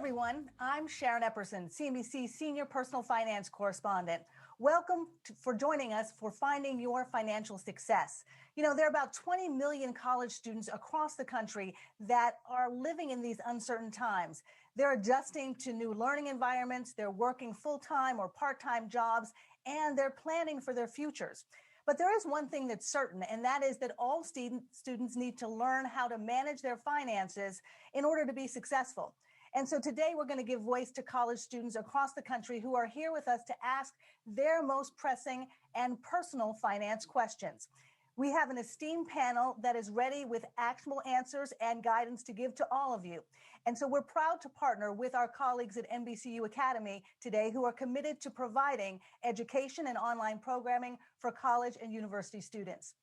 everyone. I'm Sharon Epperson, CNBC Senior Personal Finance Correspondent. Welcome for joining us for Finding Your Financial Success. You know, there are about 20 million college students across the country that are living in these uncertain times. They're adjusting to new learning environments, they're working full-time or part-time jobs, and they're planning for their futures. But there is one thing that's certain, and that is that all students need to learn how to manage their finances in order to be successful. And so today we're going to give voice to college students across the country who are here with us to ask their most pressing and personal finance questions. We have an esteemed panel that is ready with actionable answers and guidance to give to all of you. And so we're proud to partner with our colleagues at NBCUAcademy today who are committed to providing education and online programming for college and university students.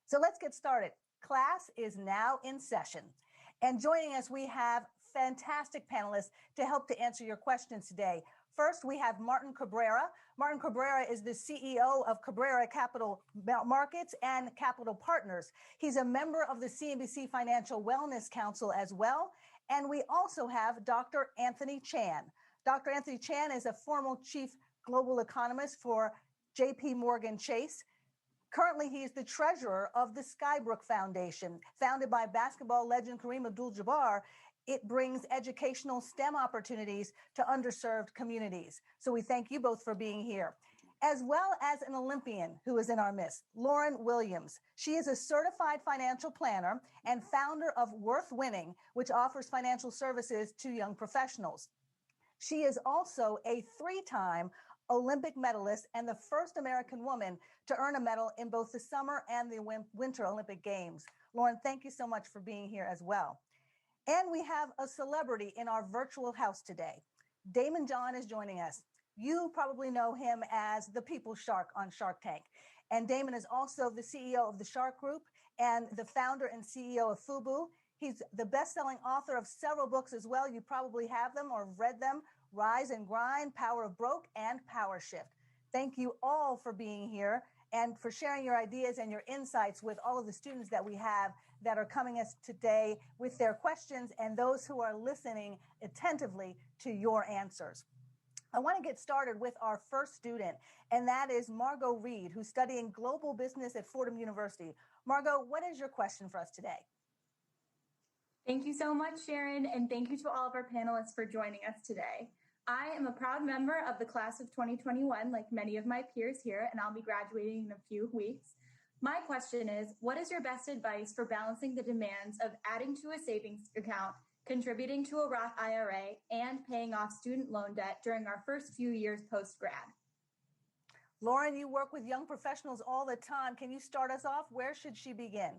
So let's get started. Class is now in session. And joining us, we have fantastic panelists to help to answer your questions today. First, we have Martin Cabrera. Martin Cabrera is the CEO of Cabrera Capital Markets and Capital Partners. He's a member of the CNBC Financial Wellness Council as well. And we also have Dr. Anthony Chan. Dr. Anthony Chan is a former chief global economist for JP Morgan Chase. Currently, he is the treasurer of the Skybrook Foundation, founded by basketball legend Kareem Abdul-Jabbar. It brings educational STEM opportunities to underserved communities. So we thank you both for being here, as well as an Olympian who is in our midst, Lauren Williams. She is a certified financial planner and founder of Worth Winning, which offers financial services to young professionals. She is also a three-time Olympic medalist and the first American woman to earn a medal in both the Summer and the Winter Olympic Games. Lauren, thank you so much for being here as well. And we have a celebrity in our virtual house today. Daymond John is joining us. You probably know him as the People Shark on Shark Tank. And Daymond is also the CEO of the Shark Group and the founder and CEO of FUBU. He's the best-selling author of several books as well. You probably have them or read them: Rise and Grind, Power of Broke, and Power Shift. Thank you all for being here and for sharing your ideas and your insights with all of the students that we have that are coming us today with their questions and those who are listening attentively to your answers. I want to get started with our first student, and that is Margo Reed, who's studying global business at Fordham University. Margo, what is your question for us today? Thank you so much, Sharon, and thank you to all of our panelists for joining us today. I am a proud member of the class of 2021, like many of my peers here, and I'll be graduating in a few weeks. My question is, what is your best advice for balancing the demands of adding to a savings account, contributing to a Roth IRA, and paying off student loan debt during our first few years post-grad? Lauren, you work with young professionals all the time. Can you start us off? Where should she begin?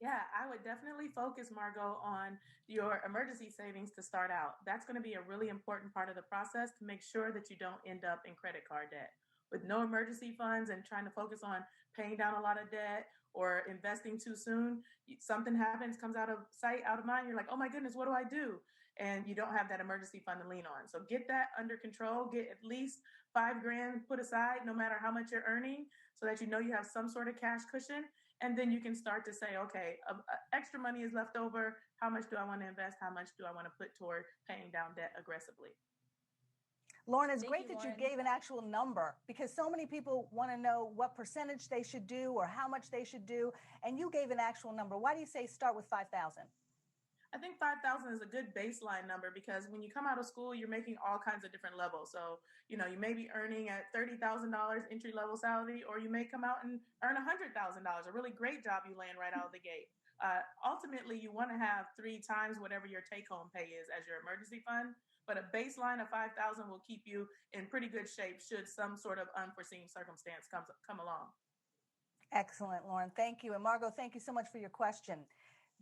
Yeah, I would definitely focus, Margo, on your emergency savings to start out. That's going to be a really important part of the process to make sure that you don't end up in credit card debt. With no emergency funds and trying to focus on paying down a lot of debt or investing too soon, something happens, comes out of sight, out of mind. You're like, oh my goodness, what do I do? And you don't have that emergency fund to lean on. So get that under control. Get at least $5,000 put aside, no matter how much you're earning, so that you know you have some sort of cash cushion. And then you can start to say, okay, extra money is left over. How much do I want to invest? How much do I want to put toward paying down debt aggressively? Lauren, it's great that you gave an actual number, because so many people want to know what percentage they should do or how much they should do. And you gave an actual number. Why do you say start with 5,000? I think 5,000 is a good baseline number, because when you come out of school, you're making all kinds of different levels. So, you know, you may be earning at $30,000 entry level salary, or you may come out and earn $100,000, a really great job you land right out of the gate. Ultimately, you want to have 3 times whatever your take home pay is as your emergency fund. But a baseline of 5,000 will keep you in pretty good shape should some sort of unforeseen circumstance come along. Excellent, Lauren. Thank you. And Margo, thank you so much for your question.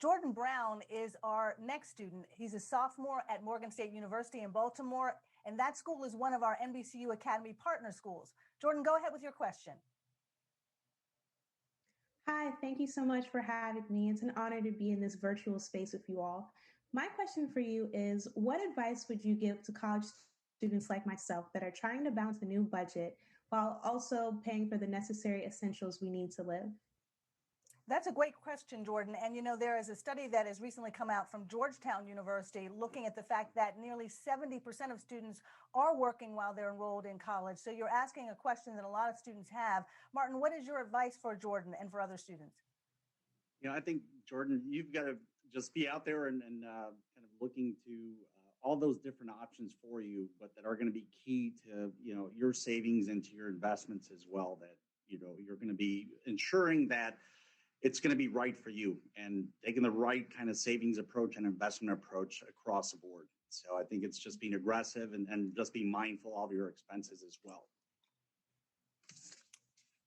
Jordan Brown is our next student. He's a sophomore at Morgan State University in Baltimore, and that school is one of our NBCUAcademy partner schools. Jordan, go ahead with your question. Hi, thank you so much for having me. It's an honor to be in this virtual space with you all. My question for you is, what advice would you give to college students like myself that are trying to balance the new budget while also paying for the necessary essentials we need to live? That's a great question, Jordan. And there is a study that has recently come out from Georgetown University looking at the fact that nearly 70% of students are working while they're enrolled in college. So you're asking a question that a lot of students have. Martin, what is your advice for Jordan and for other students? I think, Jordan, you've got to just be out there and kind of looking to all those different options for you, but that are going to be key to, your savings and to your investments as well, that, you're going to be ensuring that it's going to be right for you and taking the right kind of savings approach and investment approach across the board. So I think it's just being aggressive and just being mindful of your expenses as well.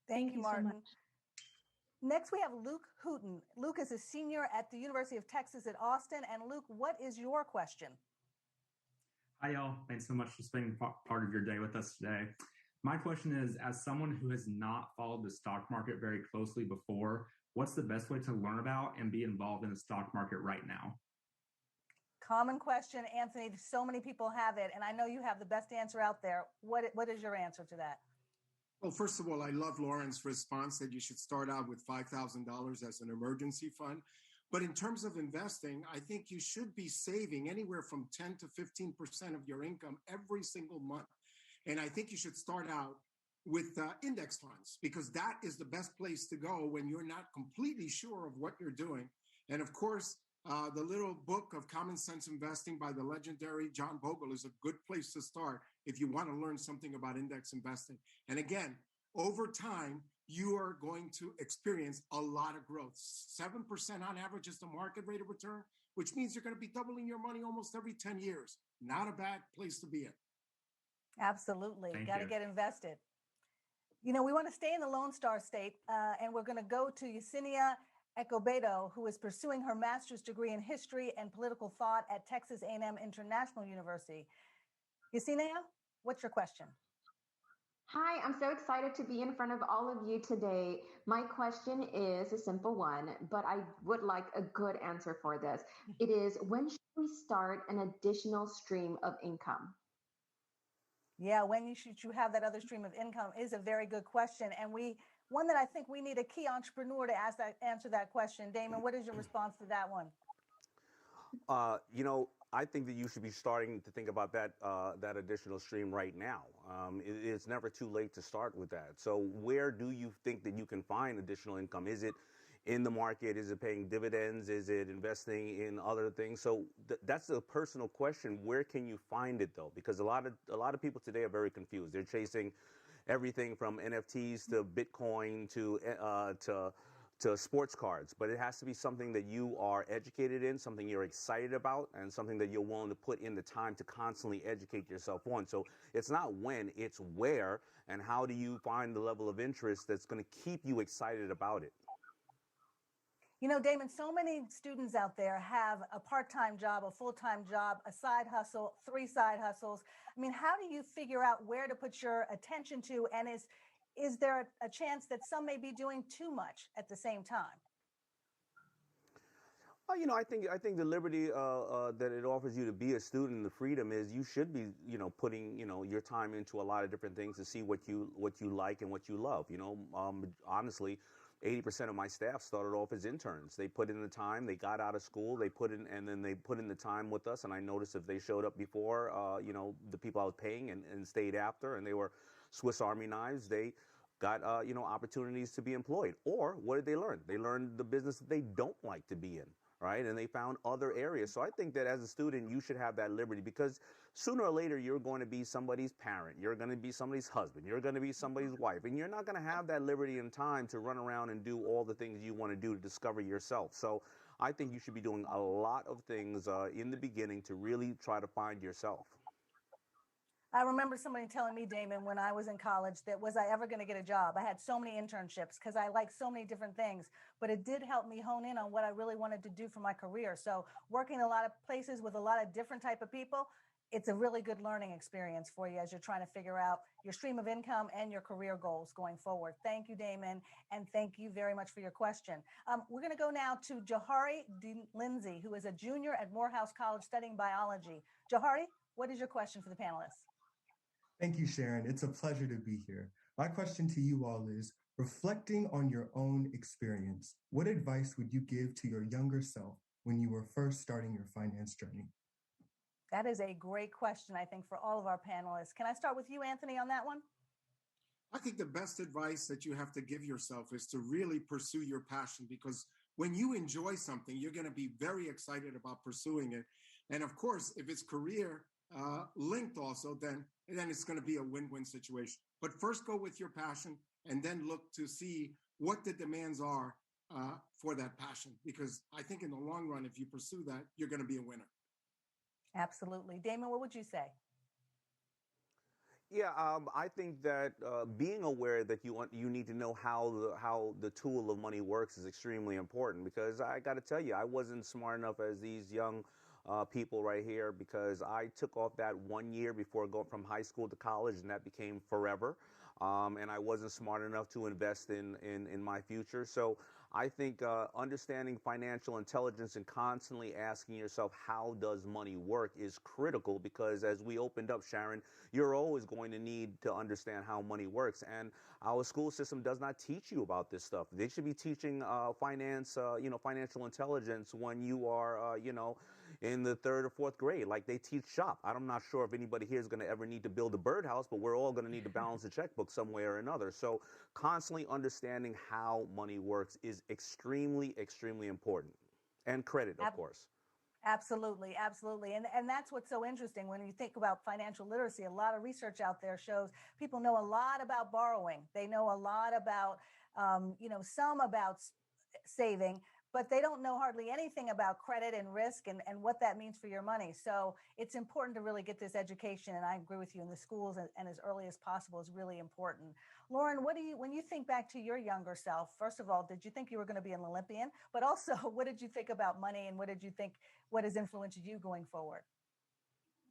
Thank you, Martin. So much. Next, we have Luke Hooten. Luke is a senior at the University of Texas at Austin. And Luke, what is your question? Hi, y'all. Thanks so much for spending part of your day with us today. My question is, as someone who has not followed the stock market very closely before, what's the best way to learn about and be involved in the stock market right now? Common question, Anthony. So many people have it, and I know you have the best answer out there. What is your answer to that? Well, first of all, I love Lauren's response that you should start out with $5,000 as an emergency fund. But in terms of investing, I think you should be saving anywhere from 10 to 15% of your income every single month. And I think you should start out with index funds, because that is the best place to go when you're not completely sure of what you're doing. And of course, the little book of Common Sense Investing by the legendary John Bogle is a good place to start if you want to learn something about index investing. And again, over time, you are going to experience a lot of growth. 7% on average is the market rate of return, which means you're going to be doubling your money almost every 10 years. Not a bad place to be in. Absolutely. Got to you. get invested. We want to stay in the Lone Star State, and we're going to go to Yesenia Escobedo, who is pursuing her master's degree in history and political thought at Texas A&M International University. Yesenia, what's your question? Hi, I'm so excited to be in front of all of you today. My question is a simple one, but I would like a good answer for this. It is, when should we start an additional stream of income? Yeah, when should you have that other stream of income is a very good question. And one that I think we need a key entrepreneur to answer that question. Damon, what is your response to that one? I think that you should be starting to think about that additional stream right now. It's never too late to start with that. So where do you think that you can find additional income? Is it in the market? Is it paying dividends? Is it investing in other things? So that's a personal question. Where can you find it though? Because a lot of people today are very confused. They're chasing everything from NFTs to Bitcoin to sports cards, but it has to be something that you are educated in, something you're excited about, and something that you're willing to put in the time to constantly educate yourself on. So it's not when, it's where, and how do you find the level of interest that's going to keep you excited about it? Damon, so many students out there have a part-time job, a full-time job, a side hustle, 3 side hustles. I mean, how do you figure out where to put your attention to? And is there a chance that some may be doing too much at the same time? I think the liberty that it offers you to be a student, the freedom is you should be, putting, your time into a lot of different things to see what you like and what you love. Honestly, 80% of my staff started off as interns. They put in the time, they got out of school, and then they put in the time with us. And I noticed if they showed up before, the people I was paying and stayed after, and they were Swiss Army knives, they got, opportunities to be employed. Or what did they learn? They learned the business that they don't like to be in. Right. And they found other areas. So I think that as a student, you should have that liberty, because sooner or later, you're going to be somebody's parent. You're going to be somebody's husband. You're going to be somebody's wife. And you're not going to have that liberty and time to run around and do all the things you want to do to discover yourself. So I think you should be doing a lot of things in the beginning to really try to find yourself. I remember somebody telling me, Damon, when I was in college, that was I ever going to get a job? I had so many internships because I like so many different things, but it did help me hone in on what I really wanted to do for my career. So working a lot of places with a lot of different type of people, it's a really good learning experience for you as you're trying to figure out your stream of income and your career goals going forward. Thank you, Damon, and thank you very much for your question. We're going to go now to Jahari Lindsay, who is a junior at Morehouse College studying biology. Jahari, what is your question for the panelists? Thank you, Sharon. It's a pleasure to be here. My question to you all is, Reflecting on your own experience, what advice would you give to your younger self when you were first starting your finance journey? That is a great question, I think, for all of our panelists. Can I start with you, Anthony, on that one? I think the best advice that you have to give yourself is to really pursue your passion, because when you enjoy something, you're going to be very excited about pursuing it. And of course, if it's career linked also, then it's going to be a win-win situation. But first go with your passion and then look to see what the demands are for that passion. Because I think in the long run, if you pursue that, you're going to be a winner. Absolutely. Damon, what would you say? Yeah, I think that being aware that you need to know how the tool of money works is extremely important, because I got to tell you, I wasn't smart enough as these young people right here, because I took off that 1 year before going from high school to college, and that became forever. And I wasn't smart enough to invest in my future. So I think understanding financial intelligence and constantly asking yourself, how does money work, is critical, because as we opened up, Sharon, you're always going to need to understand how money works. And our school system does not teach you about this stuff. They should be teaching financial intelligence when you are, in the 3rd or 4th grade, like they teach shop. I'm not sure if anybody here is going to ever need to build a birdhouse, but we're all going to need to balance a checkbook some way or another. So constantly understanding how money works is extremely, extremely important. And credit, of course. Absolutely, absolutely. And that's what's so interesting when you think about financial literacy. A lot of research out there shows people know a lot about borrowing. They know a lot about, some about saving, but they don't know hardly anything about credit and risk and what that means for your money. So it's important to really get this education. And I agree with you, in the schools and as early as possible is really important. Lauren, when you think back to your younger self, first of all, did you think you were going to be an Olympian? But also, what did you think about money, and what has influenced you going forward?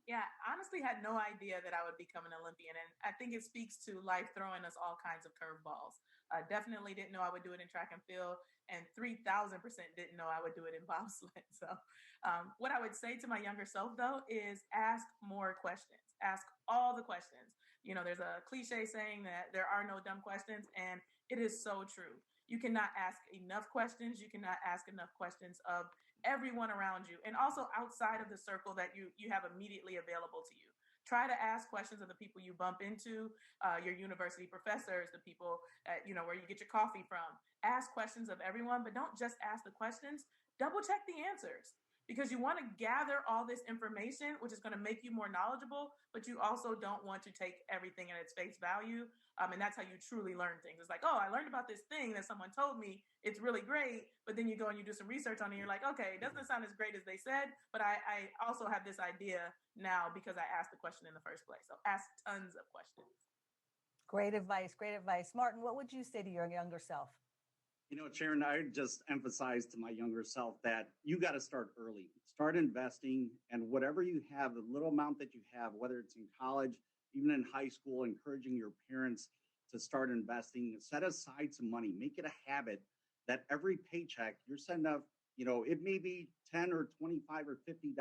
Yeah, honestly had no idea that I would become an Olympian. And I think it speaks to life throwing us all kinds of curveballs. Definitely didn't know I would do it in track and field, and 3,000% didn't know I would do it in bobsled. So what I would say to my younger self, though, is ask more questions. Ask all the questions. There's a cliche saying that there are no dumb questions, and it is so true. You cannot ask enough questions. You cannot ask enough questions of everyone around you, and also outside of the circle that you have immediately available to you. Try to ask questions of the people you bump into, your university professors, the people where you get your coffee from. Ask questions of everyone, but don't just ask the questions. Double check the answers, because you want to gather all this information, which is going to make you more knowledgeable, but you also don't want to take everything at its face value. And that's how you truly learn things. It's like, oh, I learned about this thing that someone told me. It's really great. But then you go and you do some research on it. And you're like, okay, it doesn't sound as great as they said. But I also have this idea now because I asked the question in the first place. So ask tons of questions. Great advice. Great advice. Martin, what would you say to your younger self? Sharon, I just emphasize to my younger self that you got to start early. Start investing, and whatever you have, the little amount that you have, whether it's in college, even in high school, encouraging your parents to start investing. Set aside some money. Make it a habit that every paycheck you're sending up, it may be 10 or 25 or $50,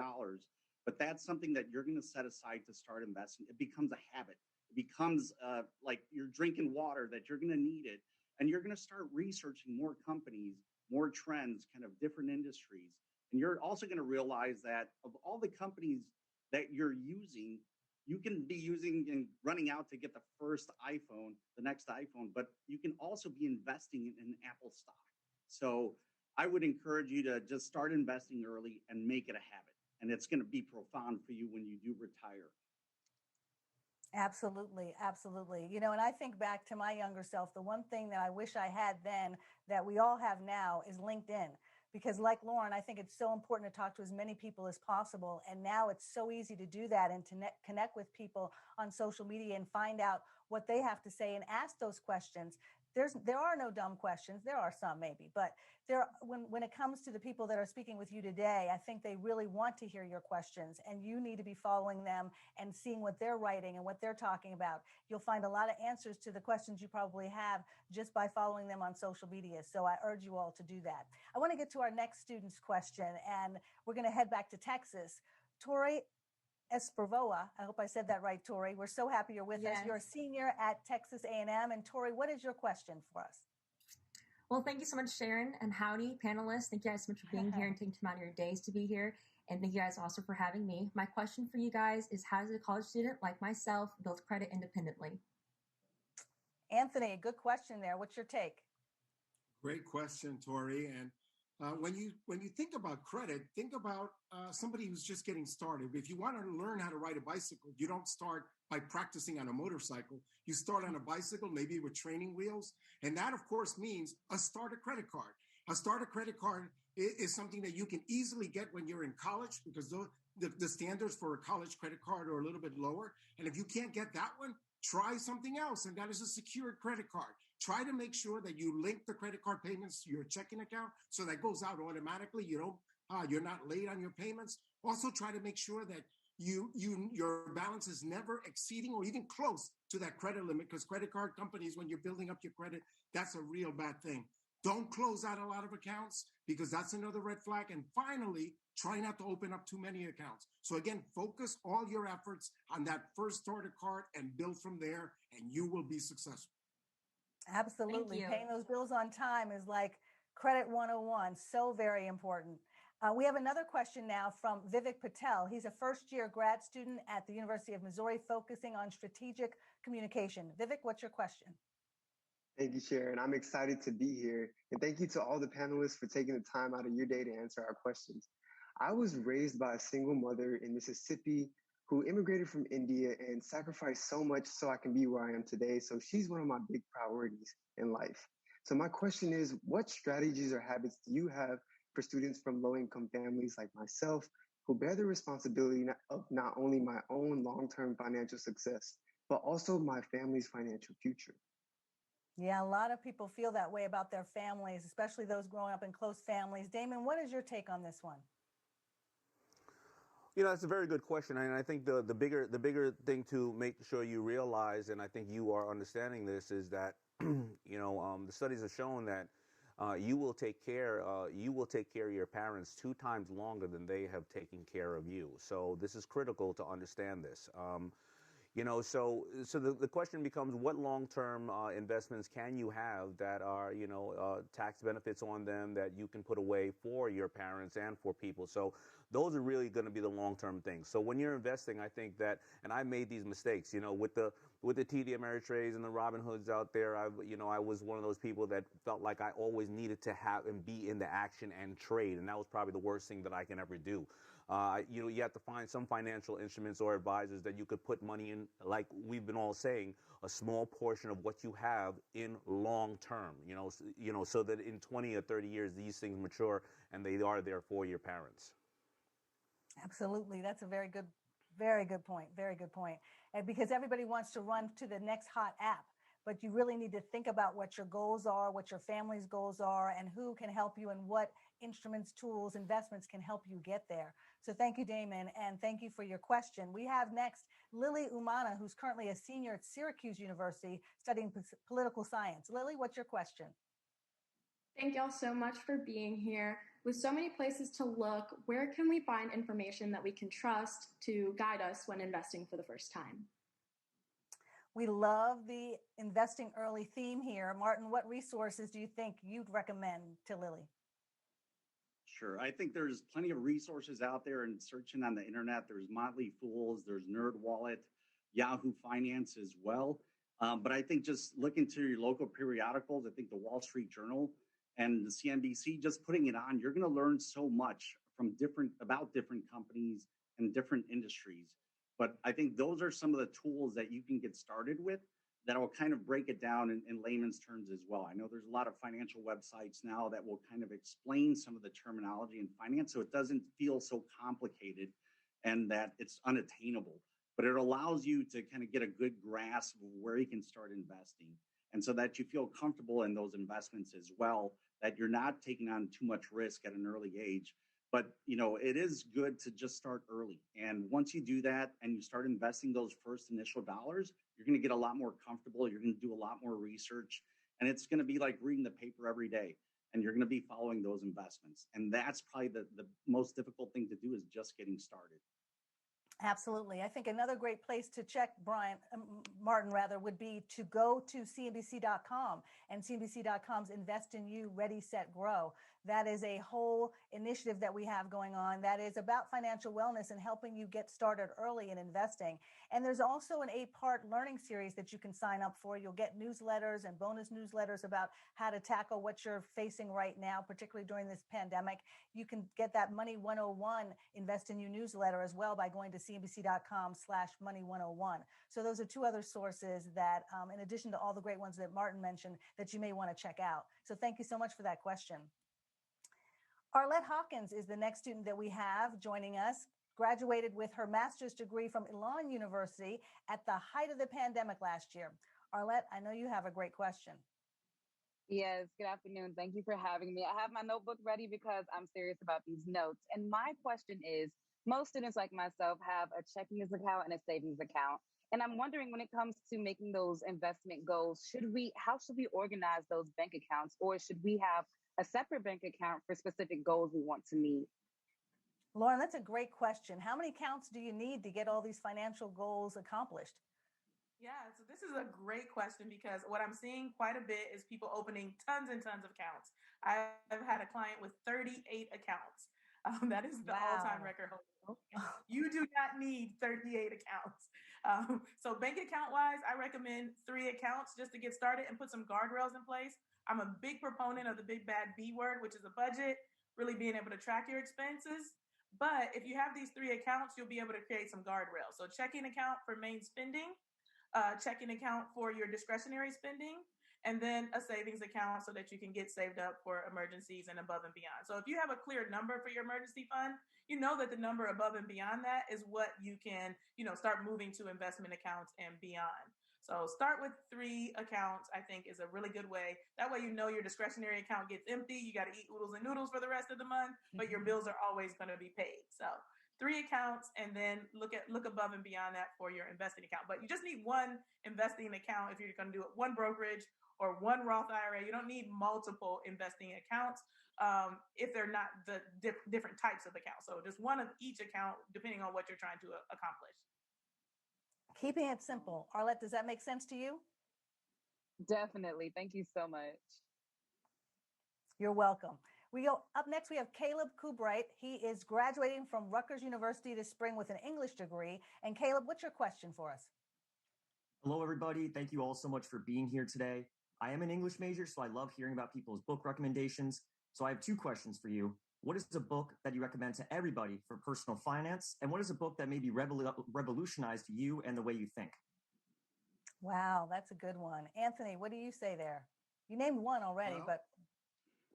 but that's something that you're going to set aside to start investing. It becomes a habit. It becomes like you're drinking water, that you're going to need it. And you're going to start researching more companies, more trends, kind of different industries. And you're also going to realize that of all the companies that you're using, you can be using and running out to get the first iPhone, the next iPhone, but you can also be investing in Apple stock. So I would encourage you to just start investing early and make it a habit. And it's going to be profound for you when you do retire. Absolutely. Absolutely. And I think back to my younger self, the one thing that I wish I had then that we all have now is LinkedIn. Because like Lauren, I think it's so important to talk to as many people as possible. And now it's so easy to do that and to connect with people on social media and find out what they have to say and ask those questions. There are no dumb questions. There are some maybe, but when it comes to the people that are speaking with you today, I think they really want to hear your questions, and you need to be following them and seeing what they're writing and what they're talking about. You'll find a lot of answers to the questions you probably have just by following them on social media. So I urge you all to do that. I want to get to our next student's question, and we're going to head back to Texas. Tori Esprovoa. I hope I said that right, Tori. We're so happy you're with us. You're a senior at Texas A&M. And Tori, what is your question for us? Well, thank you so much, Sharon, and howdy, panelists. Thank you guys so much for being here and taking time out of your days to be here. And thank you guys also for having me. My question for you guys is, how does a college student like myself build credit independently? Anthony, good question there. What's your take? Great question, Tori. And when you think about credit, think about somebody who's just getting started. If you want to learn how to ride a bicycle, you don't start by practicing on a motorcycle. You start on a bicycle, maybe with training wheels. And that, of course, means a starter credit card. A starter credit card is something that you can easily get when you're in college, because the standards for a college credit card are a little bit lower. And if you can't get that one, try something else, and that is a secured credit card. Try to make sure that you link the credit card payments to your checking account, so that goes out automatically. You're not late on your payments. Also, try to make sure that your balance is never exceeding or even close to that credit limit, because credit card companies, when you're building up your credit, that's a real bad thing. Don't close out a lot of accounts, because that's another red flag. And finally, try not to open up too many accounts. So again, focus all your efforts on that first starter card and build from there, and you will be successful. Absolutely. Paying those bills on time is like credit 101. So very important. We have another question now from Vivek Patel. He's a first-year grad student at the University of Missouri, focusing on strategic communication. Vivek, what's your question? Thank you, Sharon. I'm excited to be here. And thank you to all the panelists for taking the time out of your day to answer our questions. I was raised by a single mother in Mississippi who immigrated from India and sacrificed so much so I can be where I am today. So she's one of my big priorities in life. So my question is, what strategies or habits do you have for students from low-income families like myself, who bear the responsibility of not only my own long-term financial success, but also my family's financial future? Yeah, a lot of people feel that way about their families, especially those growing up in close families. Damon, what is your take on this one? That's a very good question, and I think the bigger thing to make sure you realize, and I think you are understanding this, is that the studies have shown that you will take care of your parents 2 times longer than they have taken care of you. So this is critical to understand this. So the question becomes, what long-term investments can you have that are, tax benefits on them that you can put away for your parents and for people? So those are really going to be the long-term things. So when you're investing, I think that, and I made these mistakes, with the TD Ameritrades and the Robinhoods out there, I was one of those people that felt like I always needed to have and be in the action and trade. And that was probably the worst thing that I can ever do. You have to find some financial instruments or advisors that you could put money in, like we've been all saying, a small portion of what you have in long term, so that in 20 or 30 years, these things mature and they are there for your parents. Absolutely. That's a very good point. Very good point. And because everybody wants to run to the next hot app, but you really need to think about what your goals are, what your family's goals are, and who can help you and what instruments, tools, investments can help you get there. So thank you, Damon, and thank you for your question. We have next Lily Umana, who's currently a senior at Syracuse University studying political science. Lily, what's your question? Thank y'all so much for being here. With so many places to look, where can we find information that we can trust to guide us when investing for the first time? We love the investing early theme here. Martin, what resources do you think you'd recommend to Lily? Sure. I think there's plenty of resources out there, and searching on the internet, there's Motley Fools, there's NerdWallet, Yahoo Finance as well. But I think just look into your local periodicals. I think the Wall Street Journal and the CNBC, just putting it on, you're going to learn so much about different companies and different industries. But I think those are some of the tools that you can get started with that will kind of break it down in layman's terms as well. I know there's a lot of financial websites now that will kind of explain some of the terminology in finance, so it doesn't feel so complicated and that it's unattainable. But it allows you to kind of get a good grasp of where you can start investing, and so that you feel comfortable in those investments as well, that you're not taking on too much risk at an early age. But, it is good to just start early. And once you do that and you start investing those first initial dollars, you're going to get a lot more comfortable. You're going to do a lot more research. And it's going to be like reading the paper every day. And you're going to be following those investments. And that's probably the most difficult thing to do, is just getting started. Absolutely. I think another great place to check, Martin, rather, would be to go to CNBC.com and CNBC.com's Invest in You, Ready, Set, Grow. That is a whole initiative that we have going on that is about financial wellness and helping you get started early in investing. And there's also an 8-part learning series that you can sign up for. You'll get newsletters and bonus newsletters about how to tackle what you're facing right now, particularly during this pandemic. You can get that Money 101 Invest in You newsletter as well by going to cnbc.com/money101. So those are 2 other sources that, in addition to all the great ones that Martin mentioned, that you may want to check out. So thank you so much for that question. Arlette Hawkins is the next student that we have joining us. Graduated with her master's degree from Elon University at the height of the pandemic last year. Arlette, I know you have a great question. Yes, good afternoon. Thank you for having me. I have my notebook ready because I'm serious about these notes. And my question is, most students like myself have a checking account and a savings account. And I'm wondering, when it comes to making those investment goals, how should we organize those bank accounts, or should we have a separate bank account for specific goals we want to meet? Lauren, that's a great question. How many accounts do you need to get all these financial goals accomplished? Yeah, so this is a great question because what I'm seeing quite a bit is people opening tons and tons of accounts. I've had a client with 38 accounts. That is the all-time record holder. You do not need 38 accounts. So bank account wise, I recommend 3 accounts just to get started and put some guardrails in place. I'm a big proponent of the big bad B word, which is a budget, really being able to track your expenses. But if you have these 3 accounts, you'll be able to create some guardrails. So checking account for main spending, checking account for your discretionary spending, and then a savings account so that you can get saved up for emergencies and above and beyond. So if you have a clear number for your emergency fund, you know that the number above and beyond that is what you can, start moving to investment accounts and beyond. So start with 3 accounts, I think, is a really good way. That way, your discretionary account gets empty. You got to eat oodles and noodles for the rest of the month, but your bills are always going to be paid. So 3 accounts, and then look above and beyond that for your investing account. But you just need 1 investing account if you're going to do it, 1 brokerage or 1 Roth IRA. You don't need multiple investing accounts if they're not the different types of accounts. So just 1 of each account, depending on what you're trying to accomplish. Keeping it simple. Arlette, does that make sense to you? Definitely. Thank you so much. You're welcome. Up next, we have Caleb Kubright. He is graduating from Rutgers University this spring with an English degree. And Caleb, what's your question for us? Hello, everybody. Thank you all so much for being here today. I am an English major, so I love hearing about people's book recommendations. So I have 2 questions for you. What is a book that you recommend to everybody for personal finance? And what is a book that maybe revolutionized you and the way you think? Wow, that's a good one. Anthony, what do you say there? You named 1 already, but...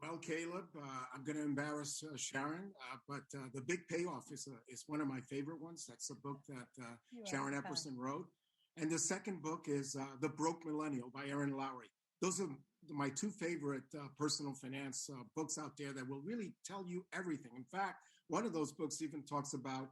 Well, Caleb, I'm going to embarrass Sharon, but The Big Payoff is one of my favorite ones. That's a book that Sharon Epperson wrote. And the second book is The Broke Millennial by Erin Lowry. Those are my 2 favorite personal finance books out there that will really tell you everything. In fact, one of those books even talks about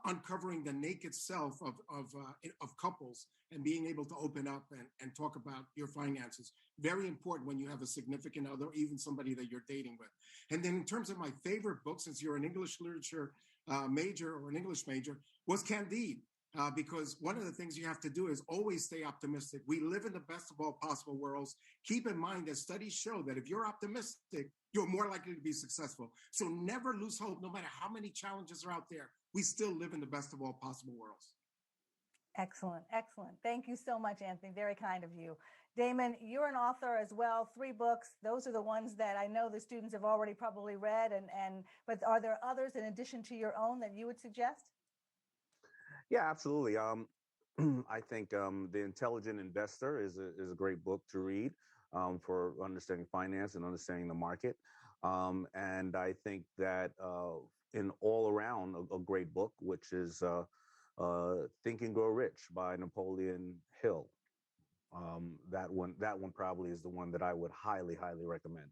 uncovering the naked self of couples and being able to open up and talk about your finances. Very important when you have a significant other, even somebody that you're dating with. And then in terms of my favorite book, since you're an English literature major or an English major, was Candide. Because one of the things you have to do is always stay optimistic. We live in the best of all possible worlds. Keep in mind that studies show that if you're optimistic, you're more likely to be successful. So never lose hope, no matter how many challenges are out there. We still live in the best of all possible worlds. Excellent. Excellent. Thank you so much, Anthony. Very kind of you. Damon, you're an author as well, 3 books. Those are the ones that I know the students have already probably read. But are there others in addition to your own that you would suggest? Yeah, absolutely. I think The Intelligent Investor is a great book to read for understanding finance and understanding the market. And I think that in all around a great book, which is Think and Grow Rich by Napoleon Hill. That one probably is the one that I would highly, highly recommend.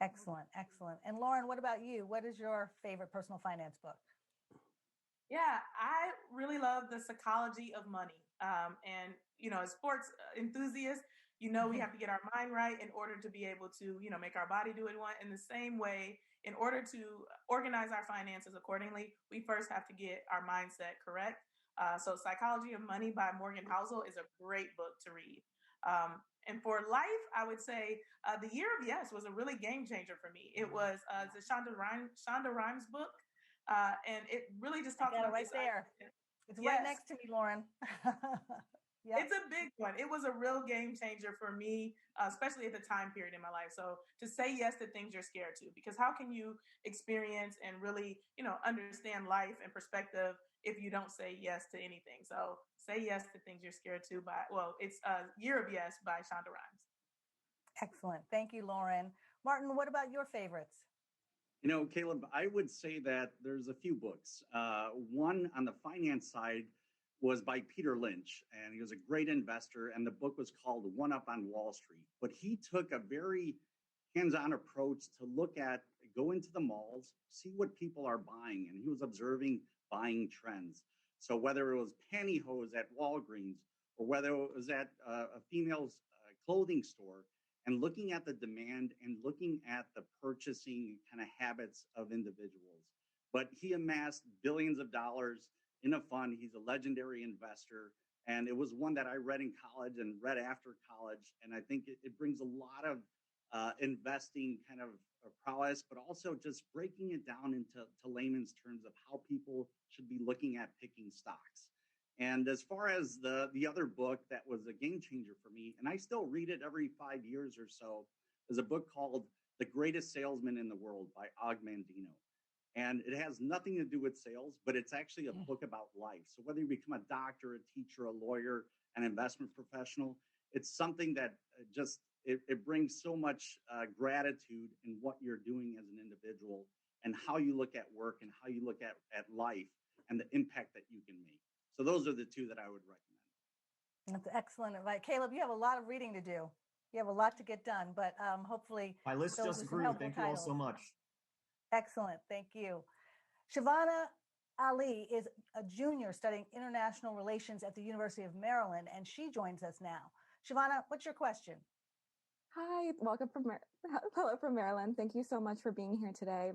Excellent. Excellent. And Lauren, what about you? What is your favorite personal finance book? Yeah, I really love The Psychology of Money. And, as sports enthusiasts, we have to get our mind right in order to be able to, make our body do what we want. In the same way, in order to organize our finances accordingly, we first have to get our mindset correct. So Psychology of Money by Morgan Housel is a great book to read. And for life, I would say The Year of Yes was a really game changer for me. It was the Shonda Rhimes book. And it really just talks about right this there. It's Yes. right next to me, Lauren. Yep. It's a big one. It was a real game changer for me, especially at the time period in my life. So to say yes to things you're scared to, because how can you experience and really, understand life and perspective if you don't say yes to anything? So say yes to things you're scared to it's Year of Yes by Shonda Rhimes. Excellent. Thank you, Lauren. Martin, what about your favorites? Caleb, I would say that there's a few books. One on the finance side was by Peter Lynch, and he was a great investor, and the book was called One Up on Wall Street. But he took a very hands-on approach to go into the malls, see what people are buying, and he was observing buying trends. So whether it was pantyhose at Walgreens or whether it was at a female's clothing store, and looking at the demand and looking at the purchasing kind of habits of individuals. But he amassed billions of dollars in a fund. He's a legendary investor. And it was one that I read in college and read after college. And I think it brings a lot of investing kind of prowess, but also just breaking it down into layman's terms of how people should be looking at picking stocks. And as far as the other book that was a game changer for me, and I still read it every 5 years or so, is a book called The Greatest Salesman in the World by Og Mandino. And it has nothing to do with sales, but it's actually a book about life. So whether you become a doctor, a teacher, a lawyer, an investment professional, it's something that it brings so much gratitude in what you're doing as an individual and how you look at work and how you look at life and the impact that you can make. So those are the two that I would recommend. That's excellent advice. Caleb, you have a lot of reading to do. You have a lot to get done, but hopefully my list just grew. Thank you all so much. Excellent. Thank you. Shavana Ali is a junior studying international relations at the University of Maryland, and she joins us now. Shavana, what's your question? Hi, welcome hello from Maryland. Thank you so much for being here today.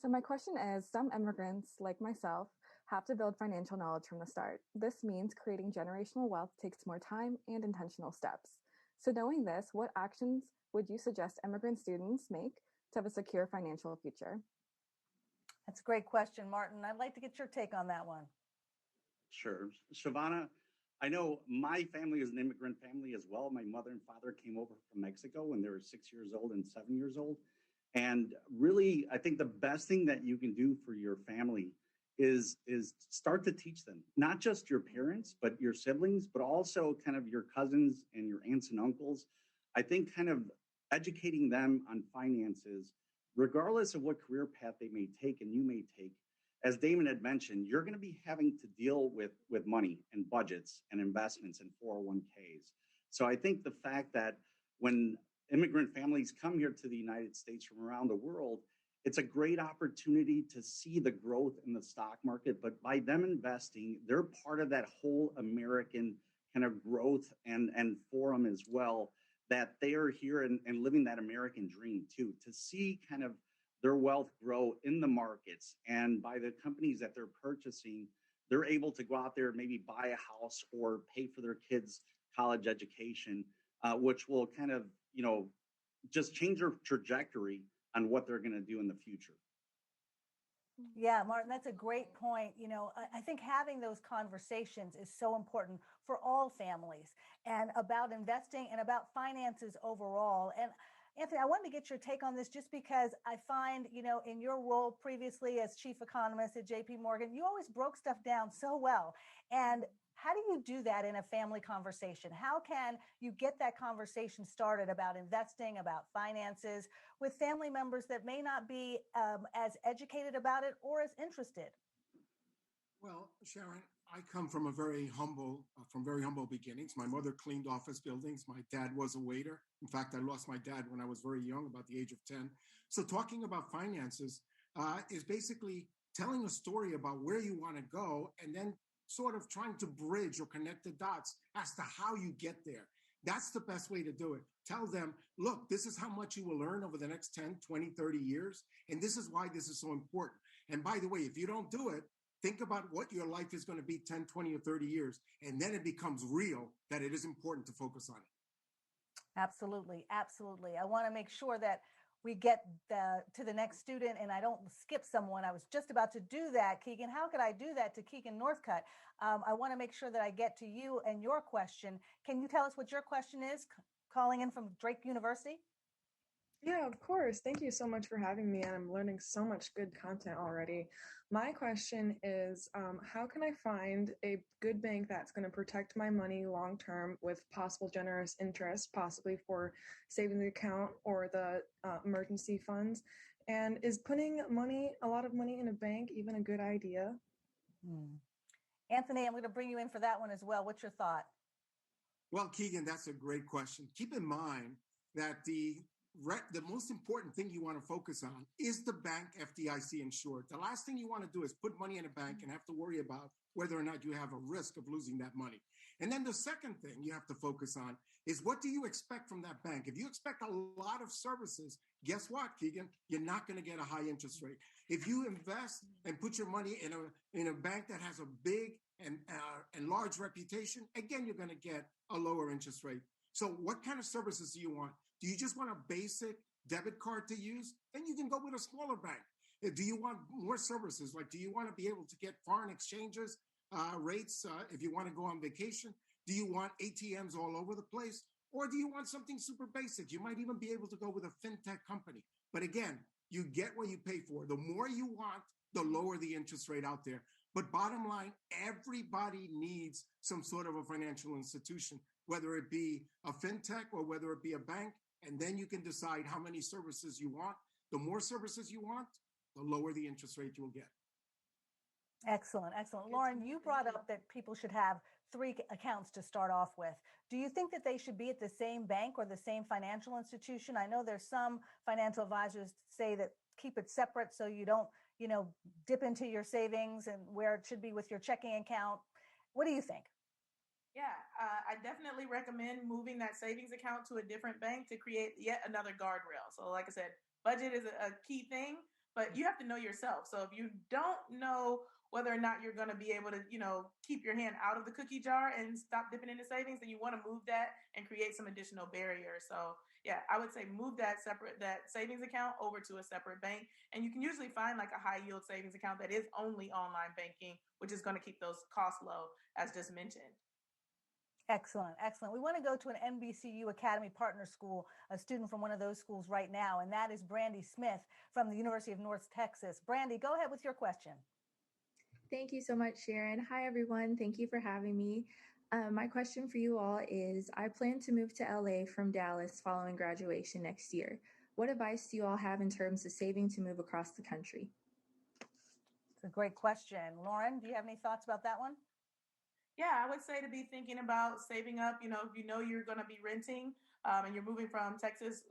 So my question is, some immigrants, like myself, have to build financial knowledge from the start. This means creating generational wealth takes more time and intentional steps. So knowing this, what actions would you suggest immigrant students make to have a secure financial future? That's a great question, Martin. I'd like to get your take on that one. Sure. Shavana, I know my family is an immigrant family as well. My mother and father came over from Mexico when they were 6 years old and 7 years old. And really, I think the best thing that you can do for your family is start to teach them, not just your parents, but your siblings, but also kind of your cousins and your aunts and uncles. I think kind of educating them on finances, regardless of what career path they may take and you may take. As Damon had mentioned, you're going to be having to deal with money and budgets and investments and 401ks. So I think the fact that when immigrant families come here to the United States from around the world, it's a great opportunity to see the growth in the stock market. But by them investing, they're part of that whole American kind of growth and forum as well, that they are here and living that American dream too, to see kind of their wealth grow in the markets. And by the companies that they're purchasing, they're able to go out there and maybe buy a house or pay for their kids' college education, which will kind of, just change their trajectory on what they're going to do in the future. Yeah, Martin, that's a great point. I think having those conversations is so important for all families and about investing and about finances overall. And Anthony, I wanted to get your take on this just because I find, in your role previously as chief economist at JP Morgan, you always broke stuff down so well. And how do you do that in a family conversation? How can you get that conversation started about investing, about finances with family members that may not be as educated about it or as interested? Well, Sharon, I come from very humble beginnings. My mother cleaned office buildings. My dad was a waiter. In fact, I lost my dad when I was very young, about the age of 10. So talking about finances is basically telling a story about where you want to go and then sort of trying to bridge or connect the dots as to how you get there. That's the best way to do it. Tell them, look, this is how much you will earn over the next 10, 20, 30 years. And this is why this is so important. And by the way, if you don't do it, think about what your life is going to be 10, 20, or 30 years. And then it becomes real that it is important to focus on it. Absolutely. Absolutely. I want to make sure that we get to the next student and I don't skip someone. I was just about to do that, Keegan. How could I do that to Keegan Northcutt? I want to make sure that I get to you and your question. Can you tell us what your question is, calling in from Drake University? Yeah, of course. Thank you so much for having me, and I'm learning so much good content already. My question is, how can I find a good bank that's going to protect my money long term with possible generous interest, possibly for savings account or the emergency funds? And is putting a lot of money in a bank, even a good idea? Anthony, I'm going to bring you in for that one as well. What's your thought? Well, Keegan, that's a great question. Keep in mind that the most important thing you want to focus on is the bank FDIC insured. The last thing you want to do is put money in a bank and have to worry about whether or not you have a risk of losing that money. And then the second thing you have to focus on is, what do you expect from that bank? If you expect a lot of services, guess what, Keegan? You're not going to get a high interest rate. If you invest and put your money in a bank that has a big and large reputation, again, you're going to get a lower interest rate. So what kind of services do you want? Do you just want a basic debit card to use? Then you can go with a smaller bank. Do you want more services? Like, do you want to be able to get foreign exchanges rates if you want to go on vacation? Do you want ATMs all over the place? Or do you want something super basic? You might even be able to go with a fintech company. But again, you get what you pay for. The more you want, the lower the interest rate out there. But bottom line, everybody needs some sort of a financial institution, whether it be a fintech or whether it be a bank. And then you can decide how many services you want. The more services you want, the lower the interest rate you'll get. Excellent, excellent. Lauren, you brought up that people should have 3 accounts to start off with. Do you think that they should be at the same bank or the same financial institution? I know there's some financial advisors say that keep it separate so you don't, dip into your savings and where it should be with your checking account. What do you think? Yeah, I definitely recommend moving that savings account to a different bank to create yet another guardrail. So like I said, budget is a key thing, but you have to know yourself. So if you don't know whether or not you're going to be able to, keep your hand out of the cookie jar and stop dipping into savings, then you want to move that and create some additional barriers. So yeah, I would say move that savings account over to a separate bank. And you can usually find like a high yield savings account that is only online banking, which is going to keep those costs low, as just mentioned. Excellent, excellent. We want to go to an NBCUAcademy partner school, a student from one of those schools right now, and that is Brandy Smith from the University of North Texas. Brandy, go ahead with your question. Thank you so much, Sharon. Hi, everyone. Thank you for having me. My question for you all is, I plan to move to LA from Dallas following graduation next year. What advice do you all have in terms of saving to move across the country? It's a great question. Lauren, do you have any thoughts about that one? Yeah, I would say to be thinking about saving up, if you know you're going to be renting and you're moving from Texas,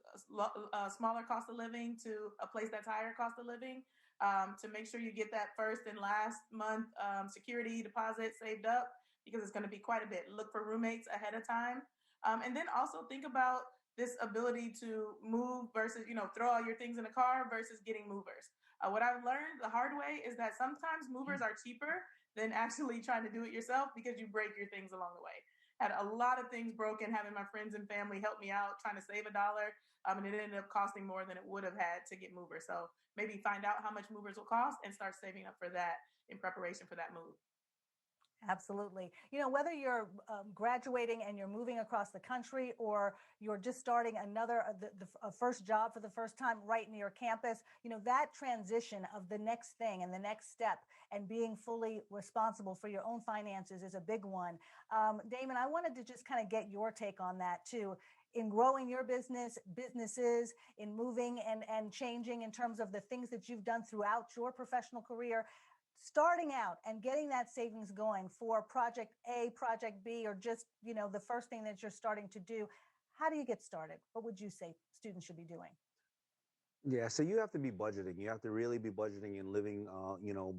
smaller cost of living to a place that's higher cost of living, to make sure you get that first and last month security deposit saved up, because it's going to be quite a bit. Look for roommates ahead of time. And then also think about this ability to move versus, throw all your things in a car versus getting movers. What I've learned the hard way is that sometimes movers are cheaper than actually trying to do it yourself, because you break your things along the way. Had a lot of things broken, having my friends and family help me out, trying to save $1, and it ended up costing more than it would have had to get movers. So maybe find out how much movers will cost and start saving up for that in preparation for that move. Absolutely. Whether you're graduating and you're moving across the country, or you're just starting a first job for the first time right near campus, that transition of the next thing and the next step and being fully responsible for your own finances is a big one. Damon, I wanted to just kind of get your take on that too. In growing your businesses, in moving and changing in terms of the things that you've done throughout your professional career, starting out and getting that savings going for project A, project B, or just, the first thing that you're starting to do. How do you get started? What would you say students should be doing? Yeah, so you have to be budgeting. You have to really be budgeting and living,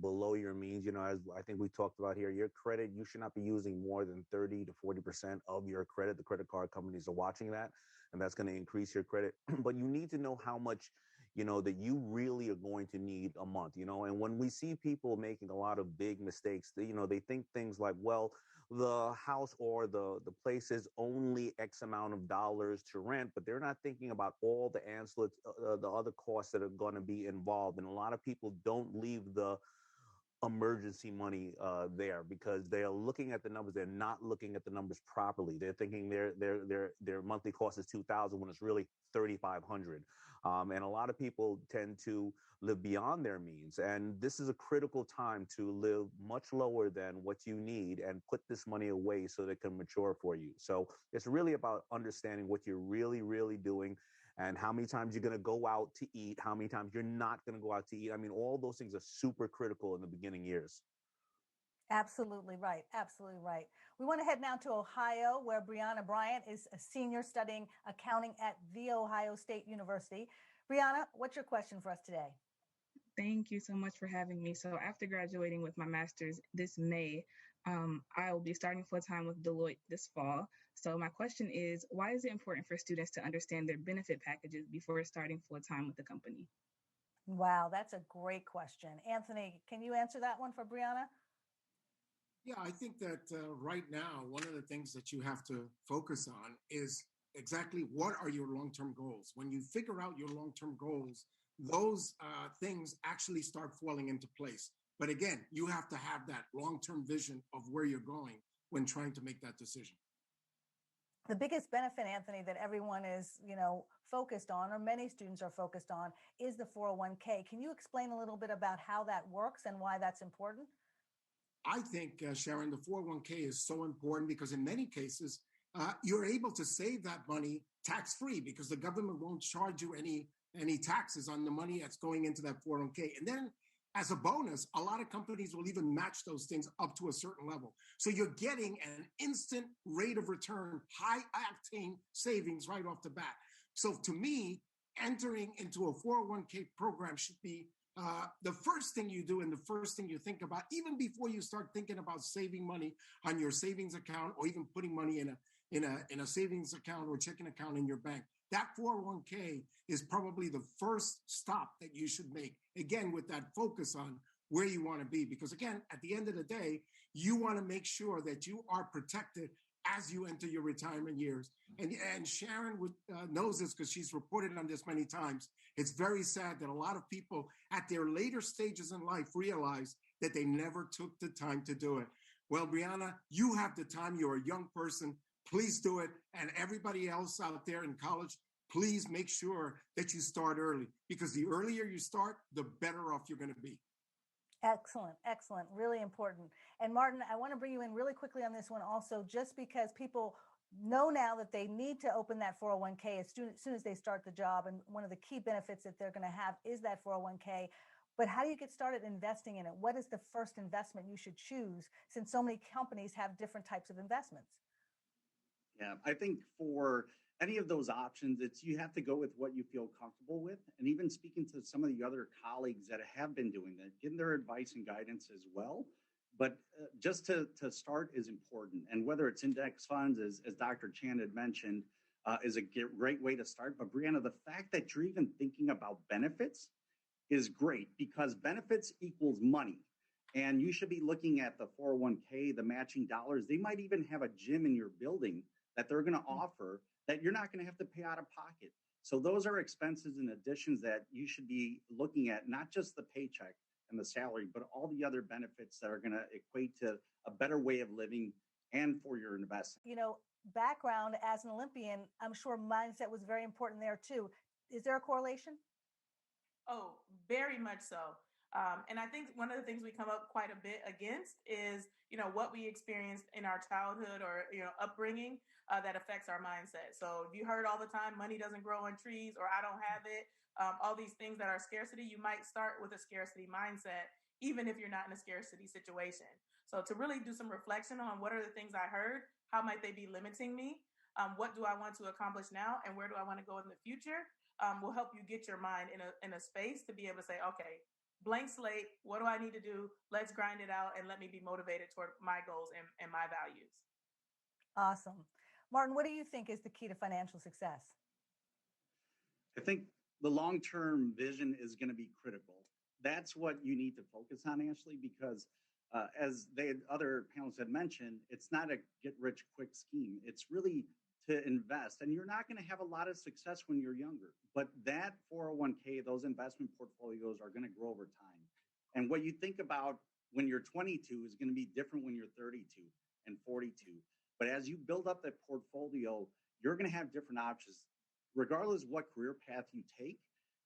below your means. As I think we talked about here, your credit, you should not be using more than 30 to 40% of your credit. The credit card companies are watching that, and that's going to increase your credit. But you need to know how much, that you really are going to need a month. And when we see people making a lot of big mistakes, they think things like, well, the house or the place is only X amount of dollars to rent, but they're not thinking about all the ancillary, the other costs that are going to be involved. And a lot of people don't leave the emergency money there because they are looking at the numbers. They're not looking at the numbers properly. They're thinking their monthly cost is 2,000 when it's really 3,500. And a lot of people tend to live beyond their means. And this is a critical time to live much lower than what you need and put this money away so that it can mature for you. So it's really about understanding what you're really, really doing and how many times you're going to go out to eat, how many times you're not going to go out to eat. I mean, all those things are super critical in the beginning years. Absolutely right. Absolutely right. We want to head now to Ohio, where Brianna Bryant is a senior studying accounting at The Ohio State University. Brianna, what's your question for us today? Thank you so much for having me. So after graduating with my master's this May, I will be starting full-time with Deloitte this fall. So my question is, why is it important for students to understand their benefit packages before starting full-time with the company? Wow, that's a great question. Anthony, can you answer that one for Brianna? Yeah, I think that right now, one of the things that you have to focus on is exactly what are your long term goals. When you figure out your long term goals, those things actually start falling into place. But again, you have to have that long term vision of where you're going when trying to make that decision. The biggest benefit, Anthony, that everyone is, focused on, or many students are focused on, is the 401k. Can you explain a little bit about how that works and why that's important? I think, Sharon, the 401k is so important because in many cases, you're able to save that money tax free because the government won't charge you any taxes on the money that's going into that 401k. And then as a bonus, a lot of companies will even match those things up to a certain level. So you're getting an instant rate of return, high octane savings right off the bat. So to me, entering into a 401k program should be the first thing you do and the first thing you think about, even before you start thinking about saving money on your savings account or even putting money in a savings account or checking account in your bank. That 401k is probably the first stop that you should make, again, with that focus on where you want to be. Because again, at the end of the day, you want to make sure that you are protected as you enter your retirement years. And Sharon knows this because she's reported on this many times. It's very sad that a lot of people at their later stages in life realize that they never took the time to do it. Well, Brianna, you have the time. You're a young person. Please do it. And everybody else out there in college, please make sure that you start early because the earlier you start, the better off you're going to be. Excellent, excellent, really important. And Martin, I want to bring you in really quickly on this one also, just because people know now that they need to open that 401k as soon as they start the job. And one of the key benefits that they're going to have is that 401k. But how do you get started investing in it? What is the first investment you should choose, since so many companies have different types of investments? Yeah, I think for any of those options, it's you have to go with what you feel comfortable with. And even speaking to some of the other colleagues that have been doing that, getting their advice and guidance as well. But just to start is important. And whether it's index funds, as Dr. Chan had mentioned, is a great way to start. But Brianna, the fact that you're even thinking about benefits is great because benefits equals money. And you should be looking at the 401k, the matching dollars. They might even have a gym in your building that they're going to offer that you're not going to have to pay out of pocket. So those are expenses and additions that you should be looking at, not just the paycheck and the salary, but all the other benefits that are going to equate to a better way of living and for your investment. Background as an Olympian, I'm sure mindset was very important there too. Is there a correlation? Oh, very much so. And I think one of the things we come up quite a bit against is, what we experienced in our childhood or, upbringing that affects our mindset. So if you heard all the time, money doesn't grow on trees or I don't have it, all these things that are scarcity, you might start with a scarcity mindset, even if you're not in a scarcity situation. So to really do some reflection on what are the things I heard, how might they be limiting me? What do I want to accomplish now? And where do I want to go in the future? will help you get your mind in a space to be able to say, okay, blank slate, what do I need to do? Let's grind it out and let me be motivated toward my goals and my values. Awesome. Martin, what do you think is the key to financial success? I think the long-term vision is going to be critical. That's what you need to focus on, Ashley, because as other panelists had mentioned, it's not a get-rich-quick scheme. It's really to invest. And you're not going to have a lot of success when you're younger. But that 401k, those investment portfolios are going to grow over time. And what you think about when you're 22 is going to be different when you're 32 and 42. But as you build up that portfolio, you're going to have different options, regardless what career path you take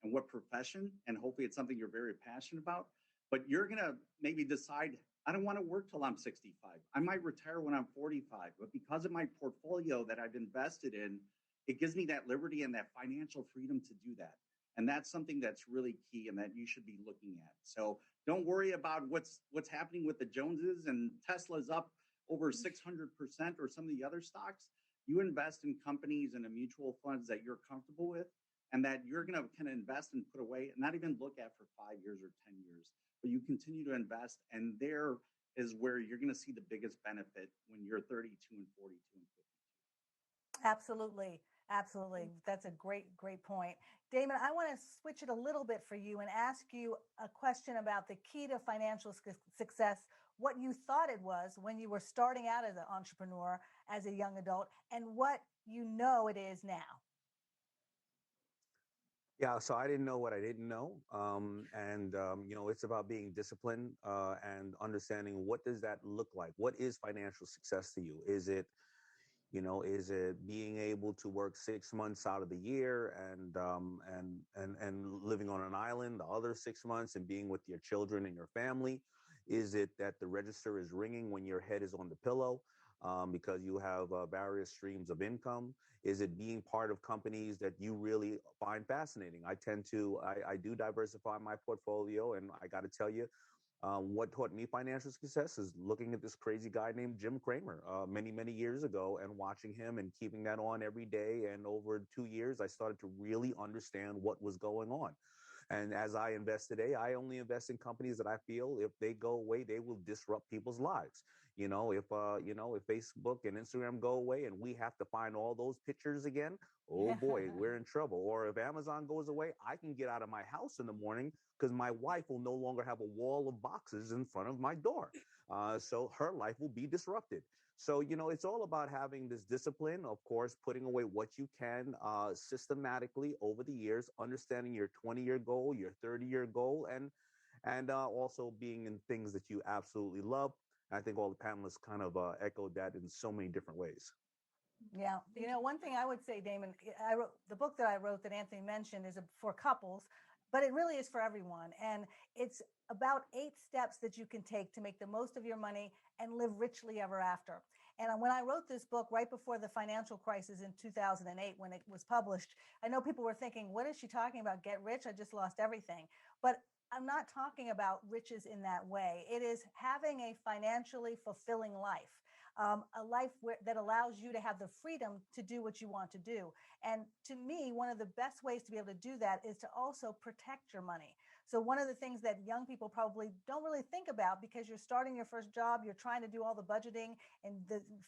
and what profession, and hopefully it's something you're very passionate about, but you're going to maybe decide, I don't want to work till I'm 65. I might retire when I'm 45, but because of my portfolio that I've invested in, it gives me that liberty and that financial freedom to do that. And that's something that's really key and that you should be looking at. So don't worry about what's happening with the Joneses and Tesla's up over 600% or some of the other stocks. You invest in companies and in mutual funds that you're comfortable with and that you're going to kind of invest and put away and not even look at for 5 years or 10 years, but you continue to invest. And there is where you're going to see the biggest benefit when you're 32 and 42 and 52. Absolutely. Absolutely. That's a great point. Damon, I want to switch it a little bit for you and ask you a question about the key to financial success, what you thought it was when you were starting out as an entrepreneur, as a young adult, and what you know it is now. Yeah, so I didn't know what I didn't know. It's about being disciplined and understanding what does that look like? What is financial success to you? Is it being able to work 6 months out of the year and living on an island the other 6 months and being with your children and your family? Is it that the register is ringing when your head is on the pillow because you have various streams of income? Is it being part of companies that you really find fascinating? I do diversify my portfolio, and I got to tell you, what taught me financial success is looking at this crazy guy named Jim Cramer many, many years ago and watching him and keeping that on every day. And over 2 years, I started to really understand what was going on. And as I invest today, I only invest in companies that I feel if they go away, they will disrupt people's lives. If Facebook and Instagram go away and we have to find all those pictures again, oh boy, we're in trouble. Or if Amazon goes away, I can get out of my house in the morning because my wife will no longer have a wall of boxes in front of my door. So her life will be disrupted. So, it's all about having this discipline, of course, putting away what you can systematically over the years, understanding your 20-year goal, your 30-year goal, and also being in things that you absolutely love. I think all the panelists kind of echoed that in so many different ways. Yeah. One thing I would say, Damon, I wrote the book that I wrote that Anthony mentioned is for couples, but it really is for everyone. And it's about 8 steps that you can take to make the most of your money and live richly ever after. And when I wrote this book right before the financial crisis in 2008, when it was published, I know people were thinking, what is she talking about? Get rich? I just lost everything. But I'm not talking about riches in that way. It is having a financially fulfilling life. A life that allows you to have the freedom to do what you want to do. And to me, one of the best ways to be able to do that is to also protect your money. So one of the things that young people probably don't really think about because you're starting your first job, you're trying to do all the budgeting and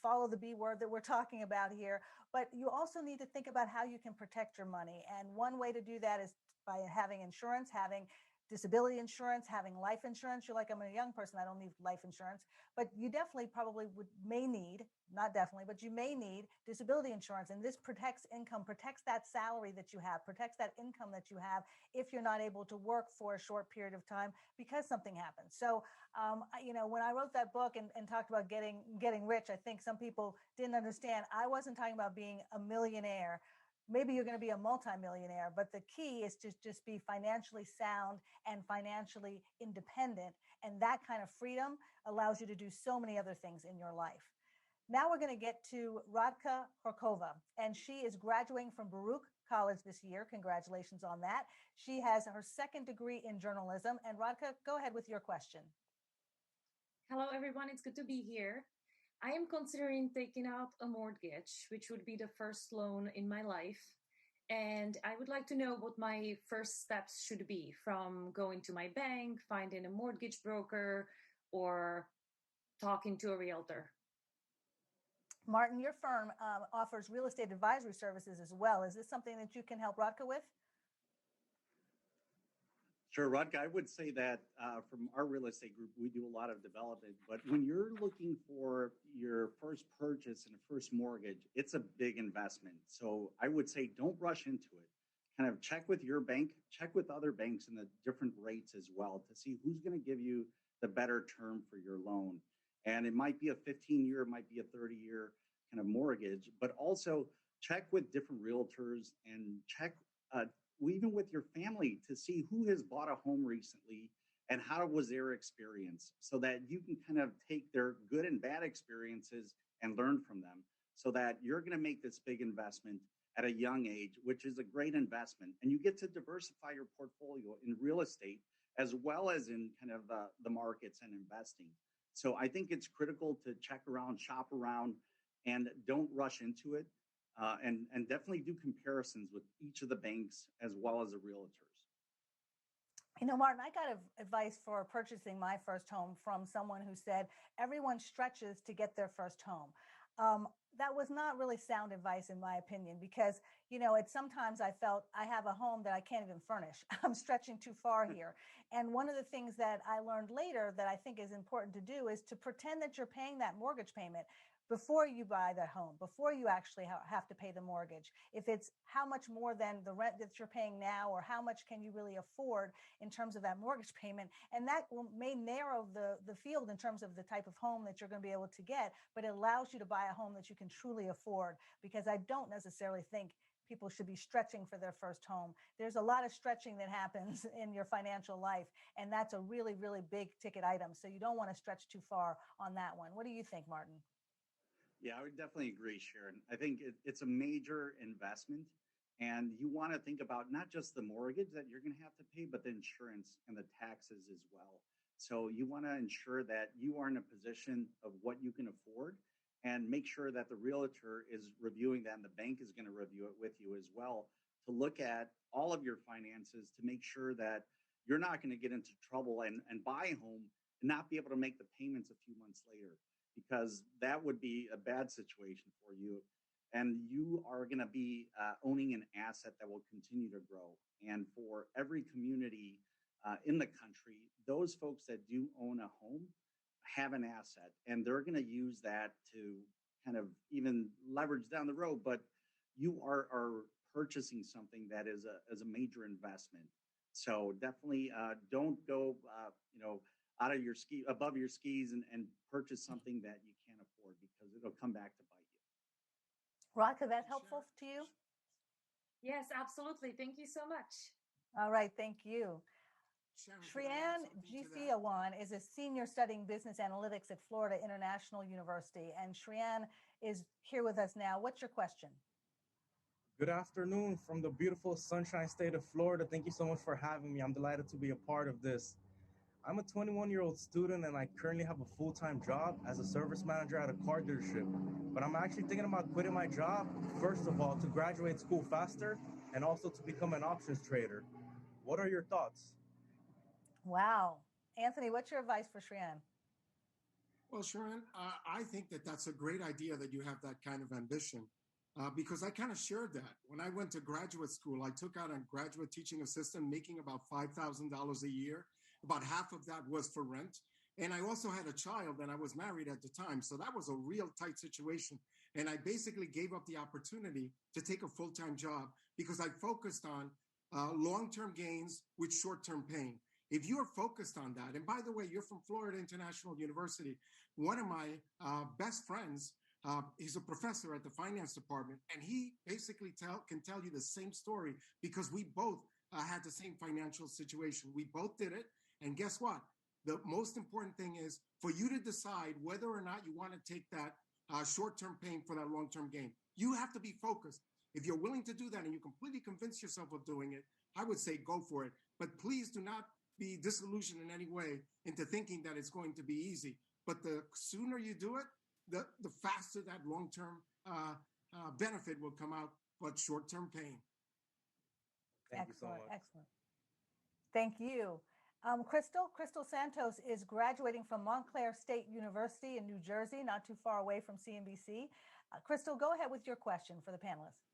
follow the B word that we're talking about here, but you also need to think about how you can protect your money. And one way to do that is by having insurance, having disability insurance, having life insurance. You're like, I'm a young person, I don't need life insurance, but you definitely probably may need, not definitely, but you may need disability insurance. And this protects income, protects that salary that you have, protects that income that you have if you're not able to work for a short period of time because something happens. So, when I wrote that book and talked about getting rich, I think some people didn't understand. I wasn't talking about being a millionaire. Maybe you're going to be a multimillionaire, but the key is to just be financially sound and financially independent. And that kind of freedom allows you to do so many other things in your life. Now we're going to get to Radka Horkova, and she is graduating from Baruch College this year. Congratulations on that. She has her 2nd degree in journalism. And Radka, go ahead with your question. Hello, everyone. It's good to be here. I am considering taking out a mortgage, which would be the first loan in my life. And I would like to know what my first steps should be, from going to my bank, finding a mortgage broker, or talking to a realtor. Martin, your firm offers real estate advisory services as well. Is this something that you can help Rodka with? Sure, Rodka, I would say that from our real estate group, we do a lot of development. But when you're looking for your first purchase and a first mortgage, it's a big investment. So I would say don't rush into it. Kind of check with your bank, check with other banks and the different rates as well to see who's going to give you the better term for your loan. And it might be a 15-year, it might be a 30-year kind of mortgage, but also check with different realtors and check even with your family to see who has bought a home recently and how was their experience, so that you can kind of take their good and bad experiences and learn from them, so that you're going to make this big investment at a young age, which is a great investment. And you get to diversify your portfolio in real estate as well as in kind of the markets and investing. So I think it's critical to check around, shop around, and don't rush into it. And definitely do comparisons with each of the banks as well as the realtors. You know, Martin, I got advice for purchasing my first home from someone who said everyone stretches to get their first home. That was not really sound advice, in my opinion, because, you know, sometimes I felt I have a home that I can't even furnish. I'm stretching too far here. And one of the things that I learned later that I think is important to do is to pretend that you're paying that mortgage payment before you buy the home, before you actually have to pay the mortgage. If it's how much more than the rent that you're paying now, or how much can you really afford in terms of that mortgage payment, and that may narrow the field in terms of the type of home that you're going to be able to get, but it allows you to buy a home that you can truly afford, because I don't necessarily think people should be stretching for their first home. There's a lot of stretching that happens in your financial life, and that's a really, really big ticket item. So you don't want to stretch too far on that one. What do you think, Martin? Yeah, I would definitely agree, Sharon. I think it's a major investment, and you want to think about not just the mortgage that you're going to have to pay, but the insurance and the taxes as well. So you want to ensure that you are in a position of what you can afford, and make sure that the realtor is reviewing that, and the bank is going to review it with you as well, to look at all of your finances to make sure that you're not going to get into trouble and buy a home and not be able to make the payments a few months later, because that would be a bad situation for you. And you are going to be owning an asset that will continue to grow. And for every community in the country, those folks that do own a home have an asset, and they're going to use that to kind of even leverage down the road. But you are purchasing something that is a major investment. So definitely don't go, out of your above your skis and purchase something that you can't afford, because it'll come back to bite you. Rodka, that helpful to you? Yes, absolutely. Thank you so much. All right, thank you. Sharon, Shrian Jifiawan is a senior studying business analytics at Florida International University. And Shrian is here with us now. What's your question? Good afternoon from the beautiful Sunshine State of Florida. Thank you so much for having me. I'm delighted to be a part of this. I'm a 21-year-old student, and I currently have a full-time job as a service manager at a car dealership. But I'm actually thinking about quitting my job, first of all, to graduate school faster, and also to become an options trader. What are your thoughts? Wow. Anthony, what's your advice for Shrian? Well, Sharon, I think that that's a great idea that you have that kind of ambition, because I kind of shared that. When I went to graduate school, I took out a graduate teaching assistant making about $5,000 a year. About half of that was for rent. And I also had a child, and I was married at the time. So that was a real tight situation. And I basically gave up the opportunity to take a full-time job because I focused on long-term gains with short-term pain. If you are focused on that, and by the way, you're from Florida International University, one of my best friends, he's a professor at the finance department, and he basically can tell you the same story because we both had the same financial situation. We both did it. And guess what? The most important thing is for you to decide whether or not you want to take that short-term pain for that long-term gain. You have to be focused. If you're willing to do that and you completely convince yourself of doing it, I would say go for it. But please do not be disillusioned in any way into thinking that it's going to be easy. But the sooner you do it, the faster that long-term benefit will come out, but short-term pain. Thank you so much. Excellent. Thank you. Crystal Santos is graduating from Montclair State University in New Jersey, not too far away from CNBC. Crystal, go ahead with your question for the panelists.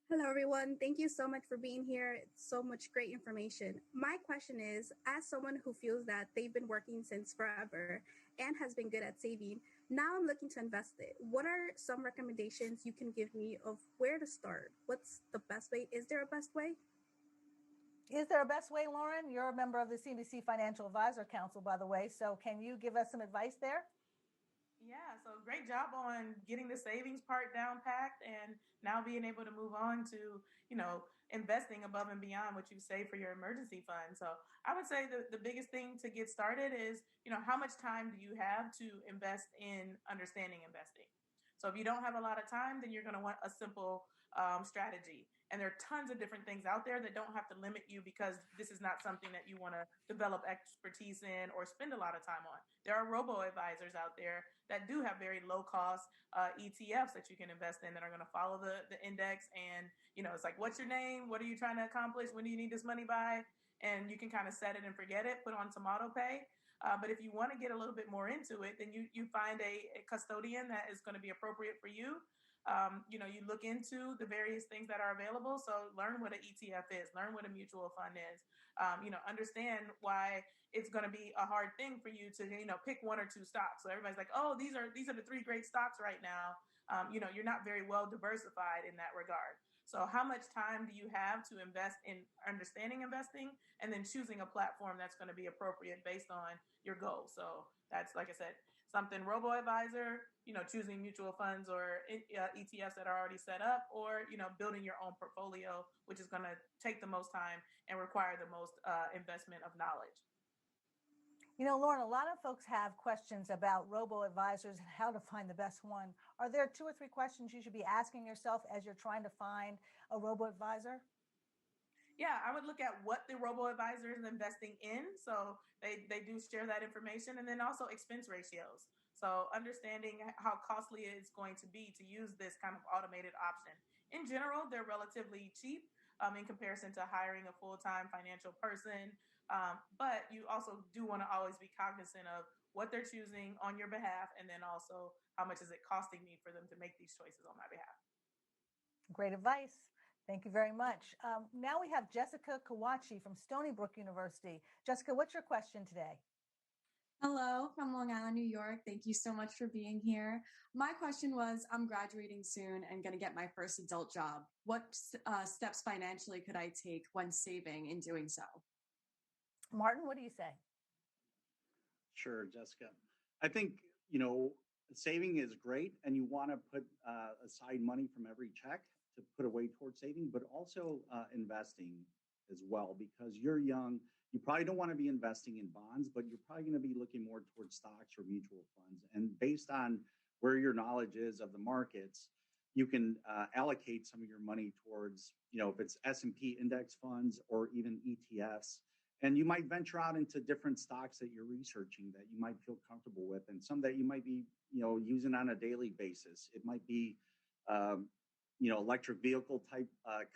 Hello, everyone. Thank you so much for being here. It's so much great information. My question is, as someone who feels that they've been working since forever and has been good at saving, now I'm looking to invest it. What are some recommendations you can give me of where to start? What's the best way? Is there a best way? Is there a best way, Lauren? You're a member of the CNBC Financial Advisor Council, by the way. So can you give us some advice there? Yeah, so great job on getting the savings part down packed and now being able to move on to, investing above and beyond what you save for your emergency fund. So I would say the biggest thing to get started is, how much time do you have to invest in understanding investing? So if you don't have a lot of time, then you're going to want a simple strategy. And there are tons of different things out there that don't have to limit you because this is not something that you want to develop expertise in or spend a lot of time on. There are robo-advisors out there that do have very low-cost ETFs that you can invest in that are going to follow the index. And, it's like, what's your name? What are you trying to accomplish? When do you need this money by? And you can kind of set it and forget it, put on some auto pay. But if you want to get a little bit more into it, then you find a custodian that is going to be appropriate for you. You look into the various things that are available. So learn what an ETF is, learn what a mutual fund is, understand why it's going to be a hard thing for you to, pick one or two stocks. So everybody's like, oh, these are the three great stocks right now. You're not very well diversified in that regard. So how much time do you have to invest in understanding investing and then choosing a platform that's going to be appropriate based on your goals? So that's, like I said, something robo-advisor, choosing mutual funds or ETFs that are already set up, or, building your own portfolio, which is going to take the most time and require the most investment of knowledge. Lauren, a lot of folks have questions about robo-advisors and how to find the best one. Are there 2 or 3 questions you should be asking yourself as you're trying to find a robo-advisor? Yeah, I would look at what the robo-advisor is investing in. So they do share that information, and then also expense ratios. So understanding how costly it's going to be to use this kind of automated option. In general, they're relatively cheap in comparison to hiring a full-time financial person. But you also do want to always be cognizant of what they're choosing on your behalf, and then also how much is it costing me for them to make these choices on my behalf. Great advice. Thank you very much. Now we have Jessica Kawachi from Stony Brook University. Jessica, what's your question today? Hello, from Long Island, New York. Thank you so much for being here. My question was, I'm graduating soon and going to get my first adult job. What steps financially could I take when saving in doing so? Martin, what do you say? Sure, Jessica. I think, saving is great, and you want to put aside money from every check to put away towards saving, but also investing as well, because you're young. You probably don't want to be investing in bonds, but you're probably going to be looking more towards stocks or mutual funds. And based on where your knowledge is of the markets, you can allocate some of your money towards, if it's S&P index funds or even ETFs. And you might venture out into different stocks that you're researching that you might feel comfortable with, and some that you might be, using on a daily basis. It might be, electric vehicle type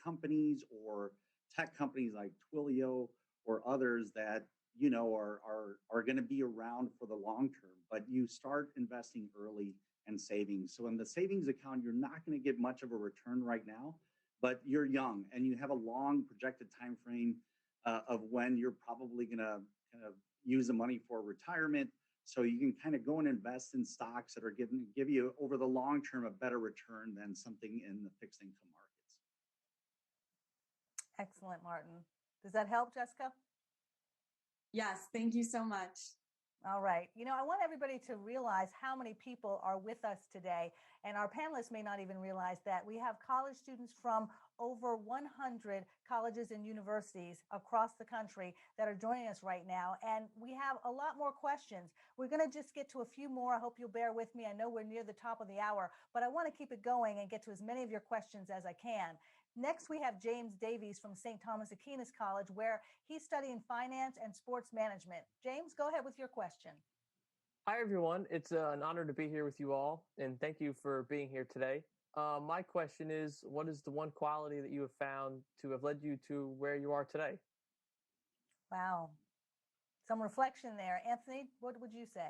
companies or tech companies like Twilio or others that, are going to be around for the long term. But you start investing early and saving. So in the savings account, you're not going to get much of a return right now, but you're young and you have a long projected time frame of when you're probably going to kind of use the money for retirement. So you can kind of go and invest in stocks that are give you over the long term a better return than something in the fixed income markets. Excellent, Martin. Does that help, Jessica? Yes, thank you so much. All right. I want everybody to realize how many people are with us today. And our panelists may not even realize that we have college students from over 100 colleges and universities across the country that are joining us right now. And we have a lot more questions. We're going to just get to a few more. I hope you'll bear with me. I know we're near the top of the hour, but I want to keep it going and get to as many of your questions as I can. Next, we have James Davies from St. Thomas Aquinas College, where he's studying finance and sports management. James, go ahead with your question. Hi, everyone. It's an honor to be here with you all, and thank you for being here today. My question is, what is the one quality that you have found to have led you to where you are today? Wow. Some reflection there. Anthony, what would you say?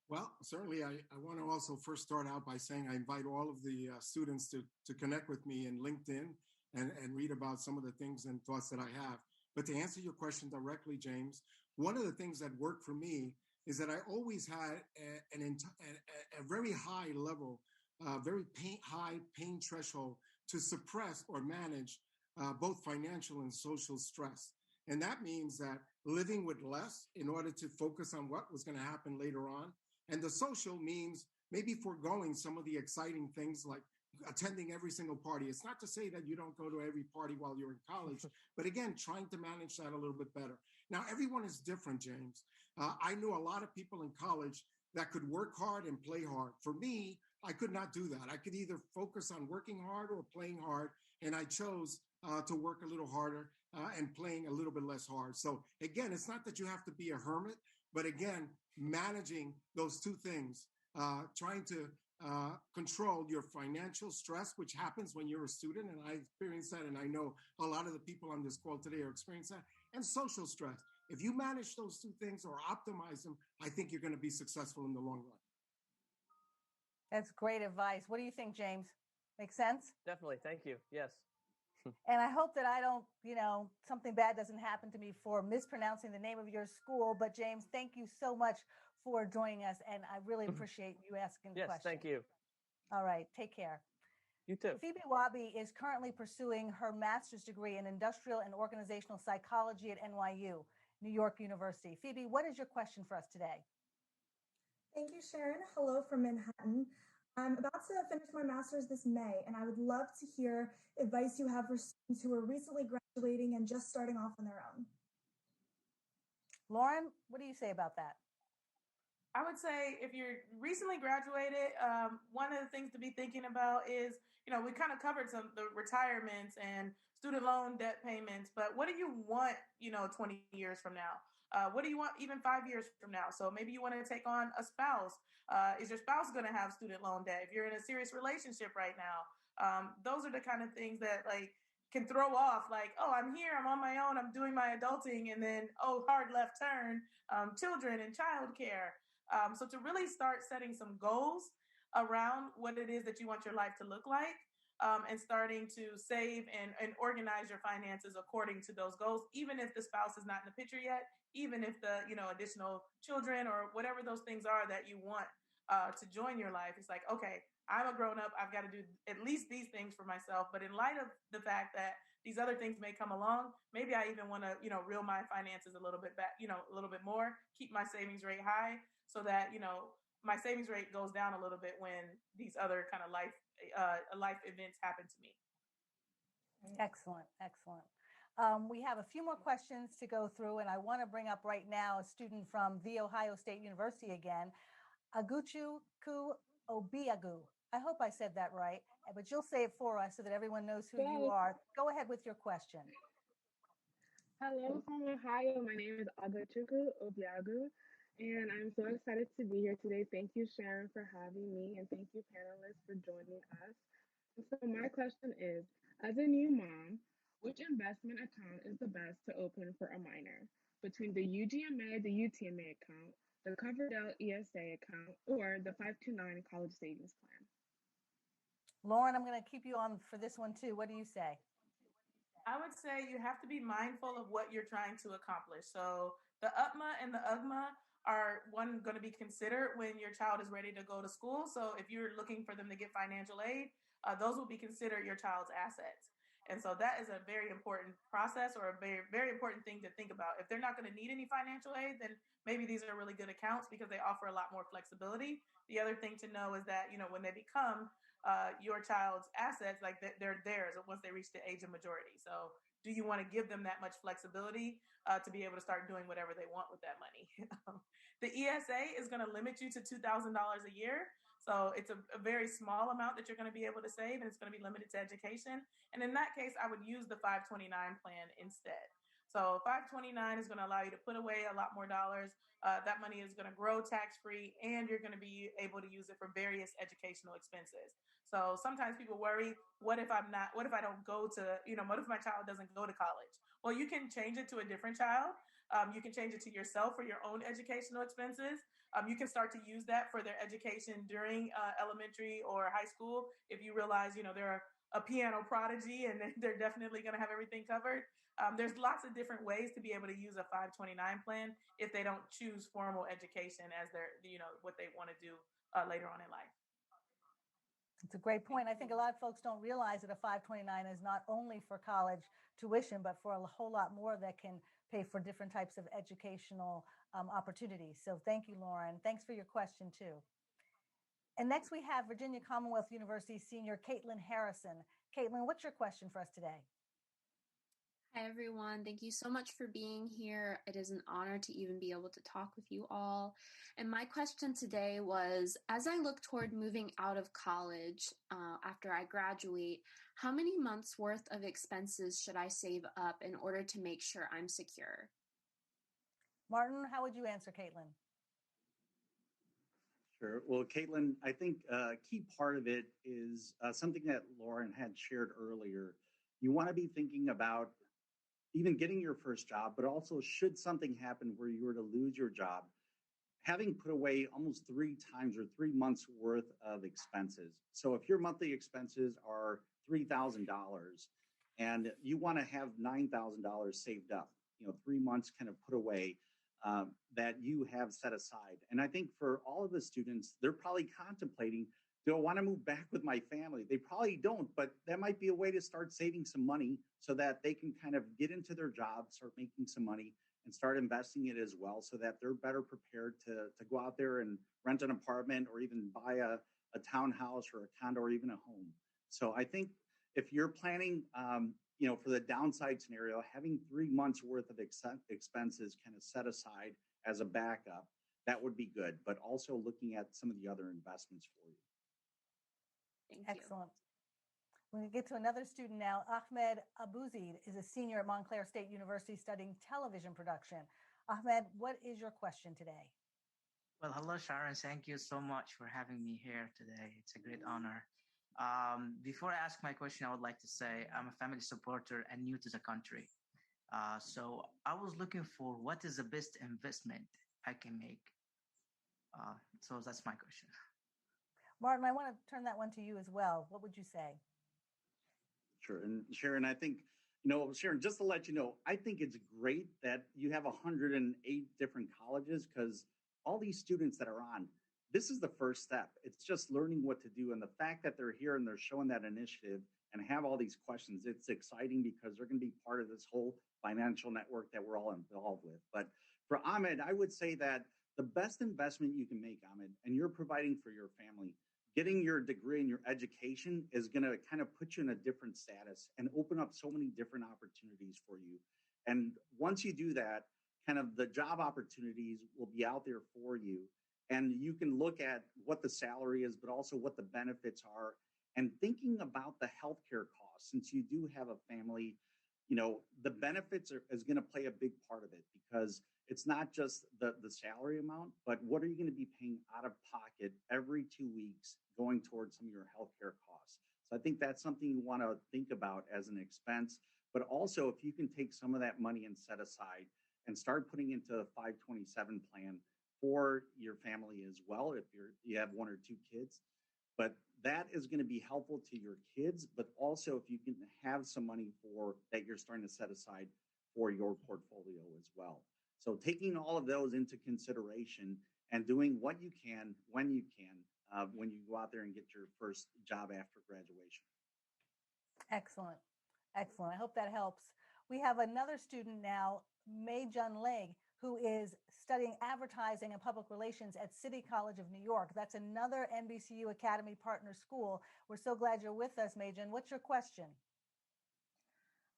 Well, certainly, I want to also first start out by saying I invite all of the students to connect with me in LinkedIn and read about some of the things and thoughts that I have. But to answer your question directly, James, one of the things that worked for me is that I always had a very high level, high pain threshold to suppress or manage both financial and social stress. And that means that living with less in order to focus on what was going to happen later on. And the social means maybe foregoing some of the exciting things like attending every single party. It's not to say that you don't go to every party while you're in college, but again, trying to manage that a little bit better. Now, everyone is different, James. I knew a lot of people in college that could work hard and play hard. For me, I could not do that. I could either focus on working hard or playing hard, and I chose to work a little harder and playing a little bit less hard. So again, it's not that you have to be a hermit, but again, managing those two things, trying to control your financial stress, which happens when you're a student. And I experienced that. And I know a lot of the people on this call today are experiencing that, and social stress. If you manage those two things or optimize them, I think you're going to be successful in the long run. That's great advice. What do you think, James? Make sense? Definitely. Thank you. Yes. And I hope that I don't, something bad doesn't happen to me for mispronouncing the name of your school. But James, thank you so much for joining us. And I really appreciate you asking the Yes, question. thank you. All right. Take care. You too. Phoebe Wabi is currently pursuing her master's degree in industrial and organizational psychology at NYU, New York University. Phoebe, what is your question for us today? Thank you, Sharon. Hello from Manhattan. I'm about to finish my master's this May, and I would love to hear advice you have for students who are recently graduating and just starting off on their own. Lauren, what do you say about that? I would say if you're recently graduated, one of the things to be thinking about is, we kind of covered the retirements and student loan debt payments, but what do you want, 20 years from now? What do you want even 5 years from now? So maybe you want to take on a spouse. Is your spouse going to have student loan debt? If you're in a serious relationship right now, those are the kind of things that can throw off oh, I'm here, I'm on my own, I'm doing my adulting, and then, oh, hard left turn, children and childcare. So to really start setting some goals around what it is that you want your life to look like, and starting to save and organize your finances according to those goals, even if the spouse is not in the picture yet, even if the, additional children or whatever those things are that you want to join your life. It's like, okay, I'm a grown up. I've got to do at least these things for myself. But in light of the fact that these other things may come along, maybe I even want to, reel my finances a little bit back, a little bit more, keep my savings rate high so that, my savings rate goes down a little bit when these other kind of life events happen to me. Excellent. Excellent. We have a few more questions to go through, and I want to bring up right now a student from The Ohio State University again, Aguchuku Obiagu. I hope I said that right, but you'll say it for us so that everyone knows who you are. Go ahead with your question. Hello from Ohio. My name is Aguchuku Obiagu, and I'm so excited to be here today. Thank you, Sharon, for having me, and thank you, panelists, for joining us. So my question is, as a new mom, which investment account is the best to open for a minor? Between the UGMA, the UTMA account, the Coverdell ESA account, or the 529 college savings plan? Lauren, I'm going to keep you on for this one too. What do you say? I would say you have to be mindful of what you're trying to accomplish. So the UTMA and the UGMA are going to be considered when your child is ready to go to school. So if you're looking for them to get financial aid, those will be considered your child's assets. And so that is a very important process, or a very, very important thing to think about. If they're not going to need any financial aid, then maybe these are really good accounts because they offer a lot more flexibility. The other thing to know is that, when they become your child's assets, they're theirs once they reach the age of majority. So do you want to give them that much flexibility to be able to start doing whatever they want with that money? The ESA is going to limit you to $2,000 a year. So it's a very small amount that you're going to be able to save, and it's going to be limited to education. And in that case, I would use the 529 plan instead. So 529 is going to allow you to put away a lot more dollars. That money is going to grow tax-free, and you're going to be able to use it for various educational expenses. So sometimes people worry, what if I don't go to, what if my child doesn't go to college? Well, you can change it to a different child. You can change it to yourself for your own educational expenses. You can start to use that for their education during elementary or high school. If you realize, they're a piano prodigy and they're definitely going to have everything covered. There's lots of different ways to be able to use a 529 plan if they don't choose formal education as their, what they want to do later on in life. It's a great point. I think a lot of folks don't realize that a 529 is not only for college tuition, but for a whole lot more that can pay for different types of educational opportunities. So thank you, Lauren. Thanks for your question, too. And next we have Virginia Commonwealth University senior Caitlin Harrison. Caitlin, what's your question for us today? Hi, everyone. Thank you so much for being here. It is an honor to even be able to talk with you all. And my question today was, as I look toward moving out of college after I graduate, how many months worth of expenses should I save up in order to make sure I'm secure? Martin, how would you answer Caitlin? Sure. Well, Caitlin, I think a key part of it is something that Lauren had shared earlier. You want to be thinking about even getting your first job, but also should something happen where you were to lose your job, having put away almost 3 times or 3 months worth of expenses. So if your monthly expenses are $3,000 and you want to have $9,000 saved up, 3 months kind of put away, that you have set aside. And I think for all of the students, they're probably contemplating, do I want to move back with my family? They probably don't, but that might be a way to start saving some money so that they can kind of get into their job, start making some money, and start investing it as well so that they're better prepared to go out there and rent an apartment or even buy a townhouse or a condo or even a home. So I think if you're planning, for the downside scenario, having 3 months worth of expenses kind of set aside as a backup, that would be good, but also looking at some of the other investments for you. Thank you. Excellent. We're going to get to another student now. Ahmed Abouzeid is a senior at Montclair State University studying television production. Ahmed, what is your question today? Well, hello, Sharon. Thank you so much for having me here today. It's a great honor. Before I ask my question, I would like to say I'm a family supporter and new to the country. So I was looking for what is the best investment I can make. So that's my question. Martin, I want to turn that one to you as well. What would you say? Sure. And Sharon, I think, Sharon, just to let you know, I think it's great that you have 108 different colleges because all these students that are on, this is the first step. It's just learning what to do. And the fact that they're here and they're showing that initiative and have all these questions, it's exciting because they're going to be part of this whole financial network that we're all involved with. But for Ahmed, I would say that the best investment you can make, Ahmed, and you're providing for your family, getting your degree and your education is going to kind of put you in a different status and open up so many different opportunities for you. And once you do that, kind of the job opportunities will be out there for you. And you can look at what the salary is, but also what the benefits are. And thinking about the healthcare costs, since you do have a family, the benefits is going to play a big part of it because it's not just the salary amount, but what are you going to be paying out of pocket every 2 weeks going towards some of your healthcare costs? So I think that's something you want to think about as an expense. But also, if you can take some of that money and set aside and start putting into a 527 plan for your family as well, if you have 1 or 2 kids. But that is going to be helpful to your kids, but also if you can have some money for that you're starting to set aside for your portfolio as well. So taking all of those into consideration and doing what you can when you go out there and get your first job after graduation. Excellent. Excellent. I hope that helps. We have another student now, Mei Jun Leg, who is studying advertising and public relations at City College of New York. That's another NBCUAcademy partner school. We're so glad you're with us, Mei Jun. What's your question?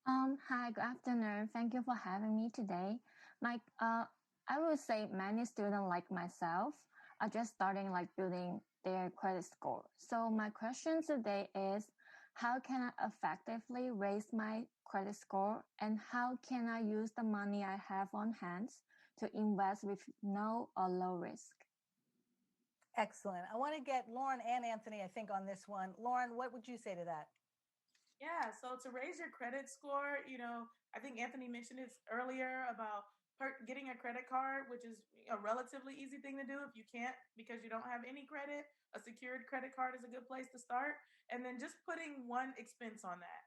Hi, good afternoon. Thank you for having me today. I would say many students like myself are just starting building their credit score. So my question today is, how can I effectively raise my credit score and how can I use the money I have on hand to invest with no or low risk? Excellent. I want to get Lauren and Anthony, I think, on this one. Lauren, what would you say to that? Yeah, so to raise your credit score, I think Anthony mentioned this earlier about getting a credit card, which is a relatively easy thing to do if you can't because you don't have any credit. A secured credit card is a good place to start. And then just putting one expense on that.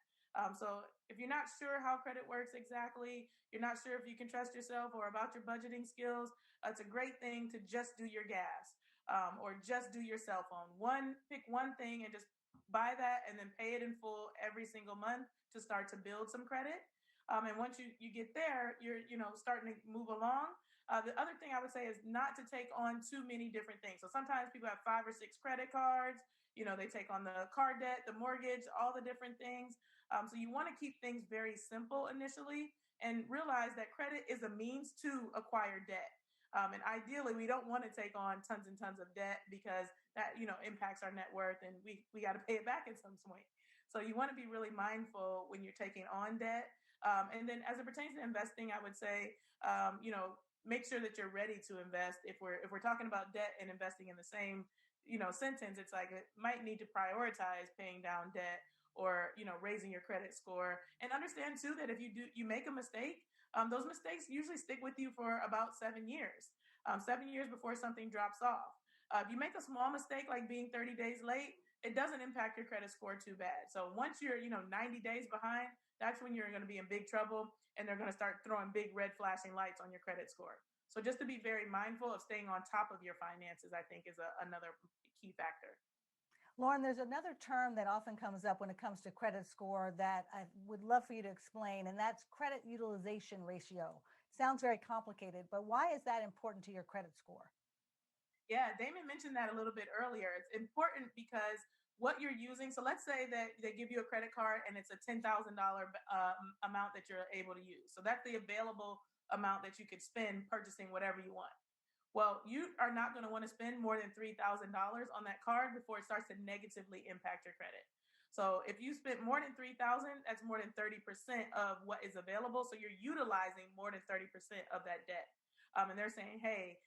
So if you're not sure how credit works exactly, you're not sure if you can trust yourself or about your budgeting skills, it's a great thing to just do your gas or just do your cell phone. Pick one thing and just buy that and then pay it in full every single month to start to build some credit. And once you get there, you're starting to move along. The other thing I would say is not to take on too many different things. So sometimes people have 5 or 6 credit cards. They take on the car debt, the mortgage, all the different things. So you want to keep things very simple initially and realize that credit is a means to acquire debt. And ideally, we don't want to take on tons and tons of debt because that impacts our net worth, and we got to pay it back at some point. So you want to be really mindful when you're taking on debt. And then, as it pertains to investing, I would say, make sure that you're ready to invest. If we're talking about debt and investing in the same sentence, it's like it might need to prioritize paying down debt or raising your credit score, and understand too that if you make a mistake, those mistakes usually stick with you for about 7 years, 7 years before something drops off. If you make a small mistake like being 30 days late, it doesn't impact your credit score too bad. So once you're 90 days behind, that's when you're going to be in big trouble, and they're going to start throwing big red flashing lights on your credit score. So just to be very mindful of staying on top of your finances, I think is another key factor. Lauren, there's another term that often comes up when it comes to credit score that I would love for you to explain, and that's credit utilization ratio. Sounds very complicated, but why is that important to your credit score? Yeah, Damon mentioned that a little bit earlier. It's important because what you're using. So let's say that they give you a credit card and it's a $10,000 amount that you're able to use. So that's the available amount that you could spend purchasing whatever you want. Well, you are not going to want to spend more than $3,000 on that card before it starts to negatively impact your credit. So if you spent more than $3,000, that's more than 30% of what is available. So you're utilizing more than 30% of that debt. And they're saying, hey,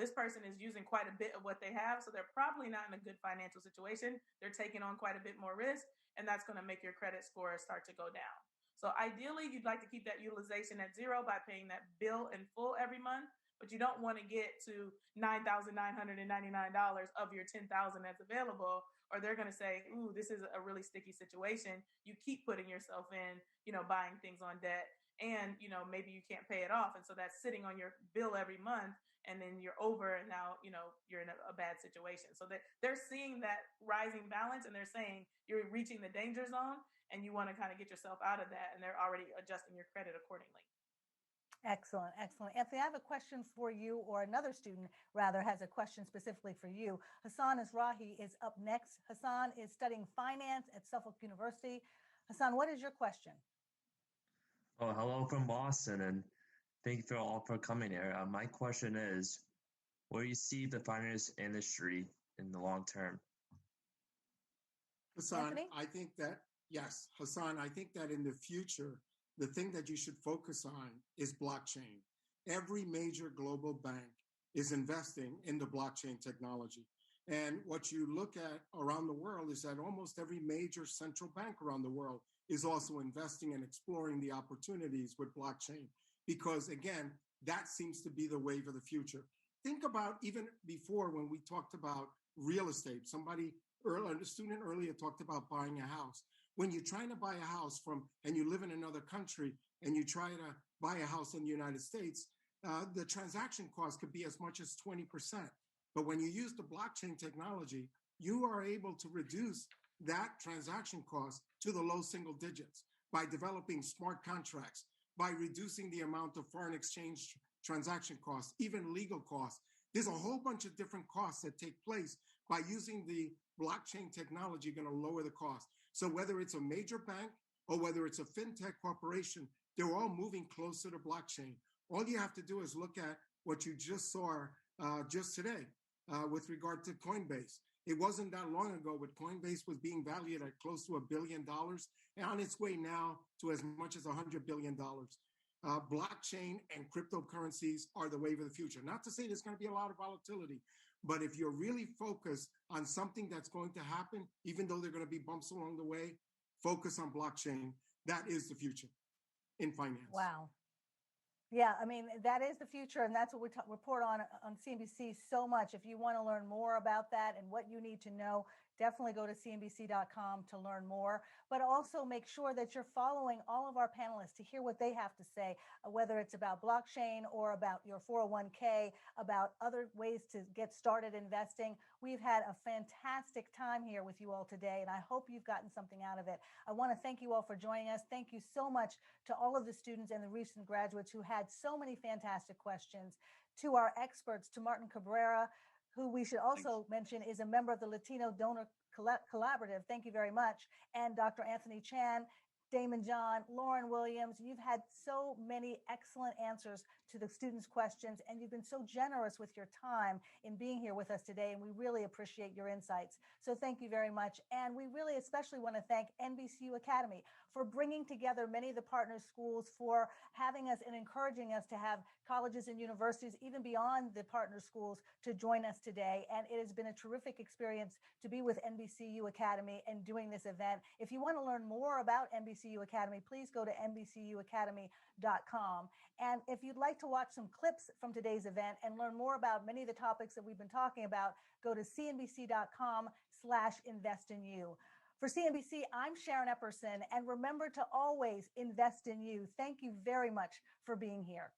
this person is using quite a bit of what they have. So they're probably not in a good financial situation. They're taking on quite a bit more risk, and that's going to make your credit score start to go down. So ideally, you'd like to keep that utilization at 0 by paying that bill in full every month, but you don't want to get to $9,999 of your $10,000 that's available, or they're going to say, ooh, this is a really sticky situation. You keep putting yourself in, buying things on debt, and, maybe you can't pay it off. And so that's sitting on your bill every month, and then you're over, and now, you're in a bad situation. So they're seeing that rising balance, and they're saying you're reaching the danger zone, and you want to kind of get yourself out of that, and they're already adjusting your credit accordingly. Excellent, excellent. Anthony, I have a question for you, or another student rather has a question specifically for you. Hassan Azrahi is up next. Hassan is studying finance at Suffolk University. Hassan, what is your question? Oh, hello from Boston, and thank you for all for coming here. My question is, where do you see the finance industry in the long term? Hassan, Anthony? I think that, yes, Hassan, I think that in the future, the thing that you should focus on is blockchain. Every major global bank is investing in the blockchain technology. And what you look at around the world is that almost every major central bank around the world is also investing and exploring the opportunities with blockchain. Because again, that seems to be the wave of the future. Think about even before when we talked about real estate. A student earlier talked about buying a house. When you're trying to buy a house and you live in another country and you try to buy a house in the United States, the transaction cost could be as much as 20%. But when you use the blockchain technology, you are able to reduce that transaction cost to the low single digits by developing smart contracts, by reducing the amount of foreign exchange transaction costs, even legal costs. There's a whole bunch of different costs that take place by using the blockchain technology, going to lower the cost. So whether it's a major bank or whether it's a fintech corporation, they're all moving closer to blockchain. All you have to do is look at what you just saw just today with regard to Coinbase. It wasn't that long ago when Coinbase was being valued at close to $1 billion, and on its way now to as much as $100 billion. Blockchain and cryptocurrencies are the wave of the future. Not to say there's going to be a lot of volatility, But if you're really focused on something that's going to happen, even though there are going to be bumps along the way, focus on blockchain. That is the future in finance. Wow. Yeah, I mean, that is the future, and that's what we report on CNBC so much. If you want to learn more about that and what you need to know, definitely go to cnbc.com to learn more. But also make sure that you're following all of our panelists to hear what they have to say, whether it's about blockchain or about your 401k, about other ways to get started investing. We've had a fantastic time here with you all today, and I hope you've gotten something out of it. I want to thank you all for joining us. Thank you so much to all of the students and the recent graduates who had so many fantastic questions, to our experts, to Martin Cabrera, who we should also mention is a member of the Latino Donor Collaborative. Thank you very much. And Dr. Anthony Chan, Damon John, Lauren Williams. You've had so many excellent answers to the students' questions, and you've been so generous with your time in being here with us today, and we really appreciate your insights. So thank you very much. And we really especially want to thank NBCU Academy for bringing together many of the partner schools, for having us and encouraging us to have colleges and universities, even beyond the partner schools, to join us today. And it has been a terrific experience to be with NBCU Academy and doing this event. If you want to learn more about NBCU Academy, please go to NBCUAcademy.com. And if you'd like to watch some clips from today's event and learn more about many of the topics that we've been talking about, go to cnbc.com/investinU. For CNBC, I'm Sharon Epperson, and remember to always invest in you. Thank you very much for being here.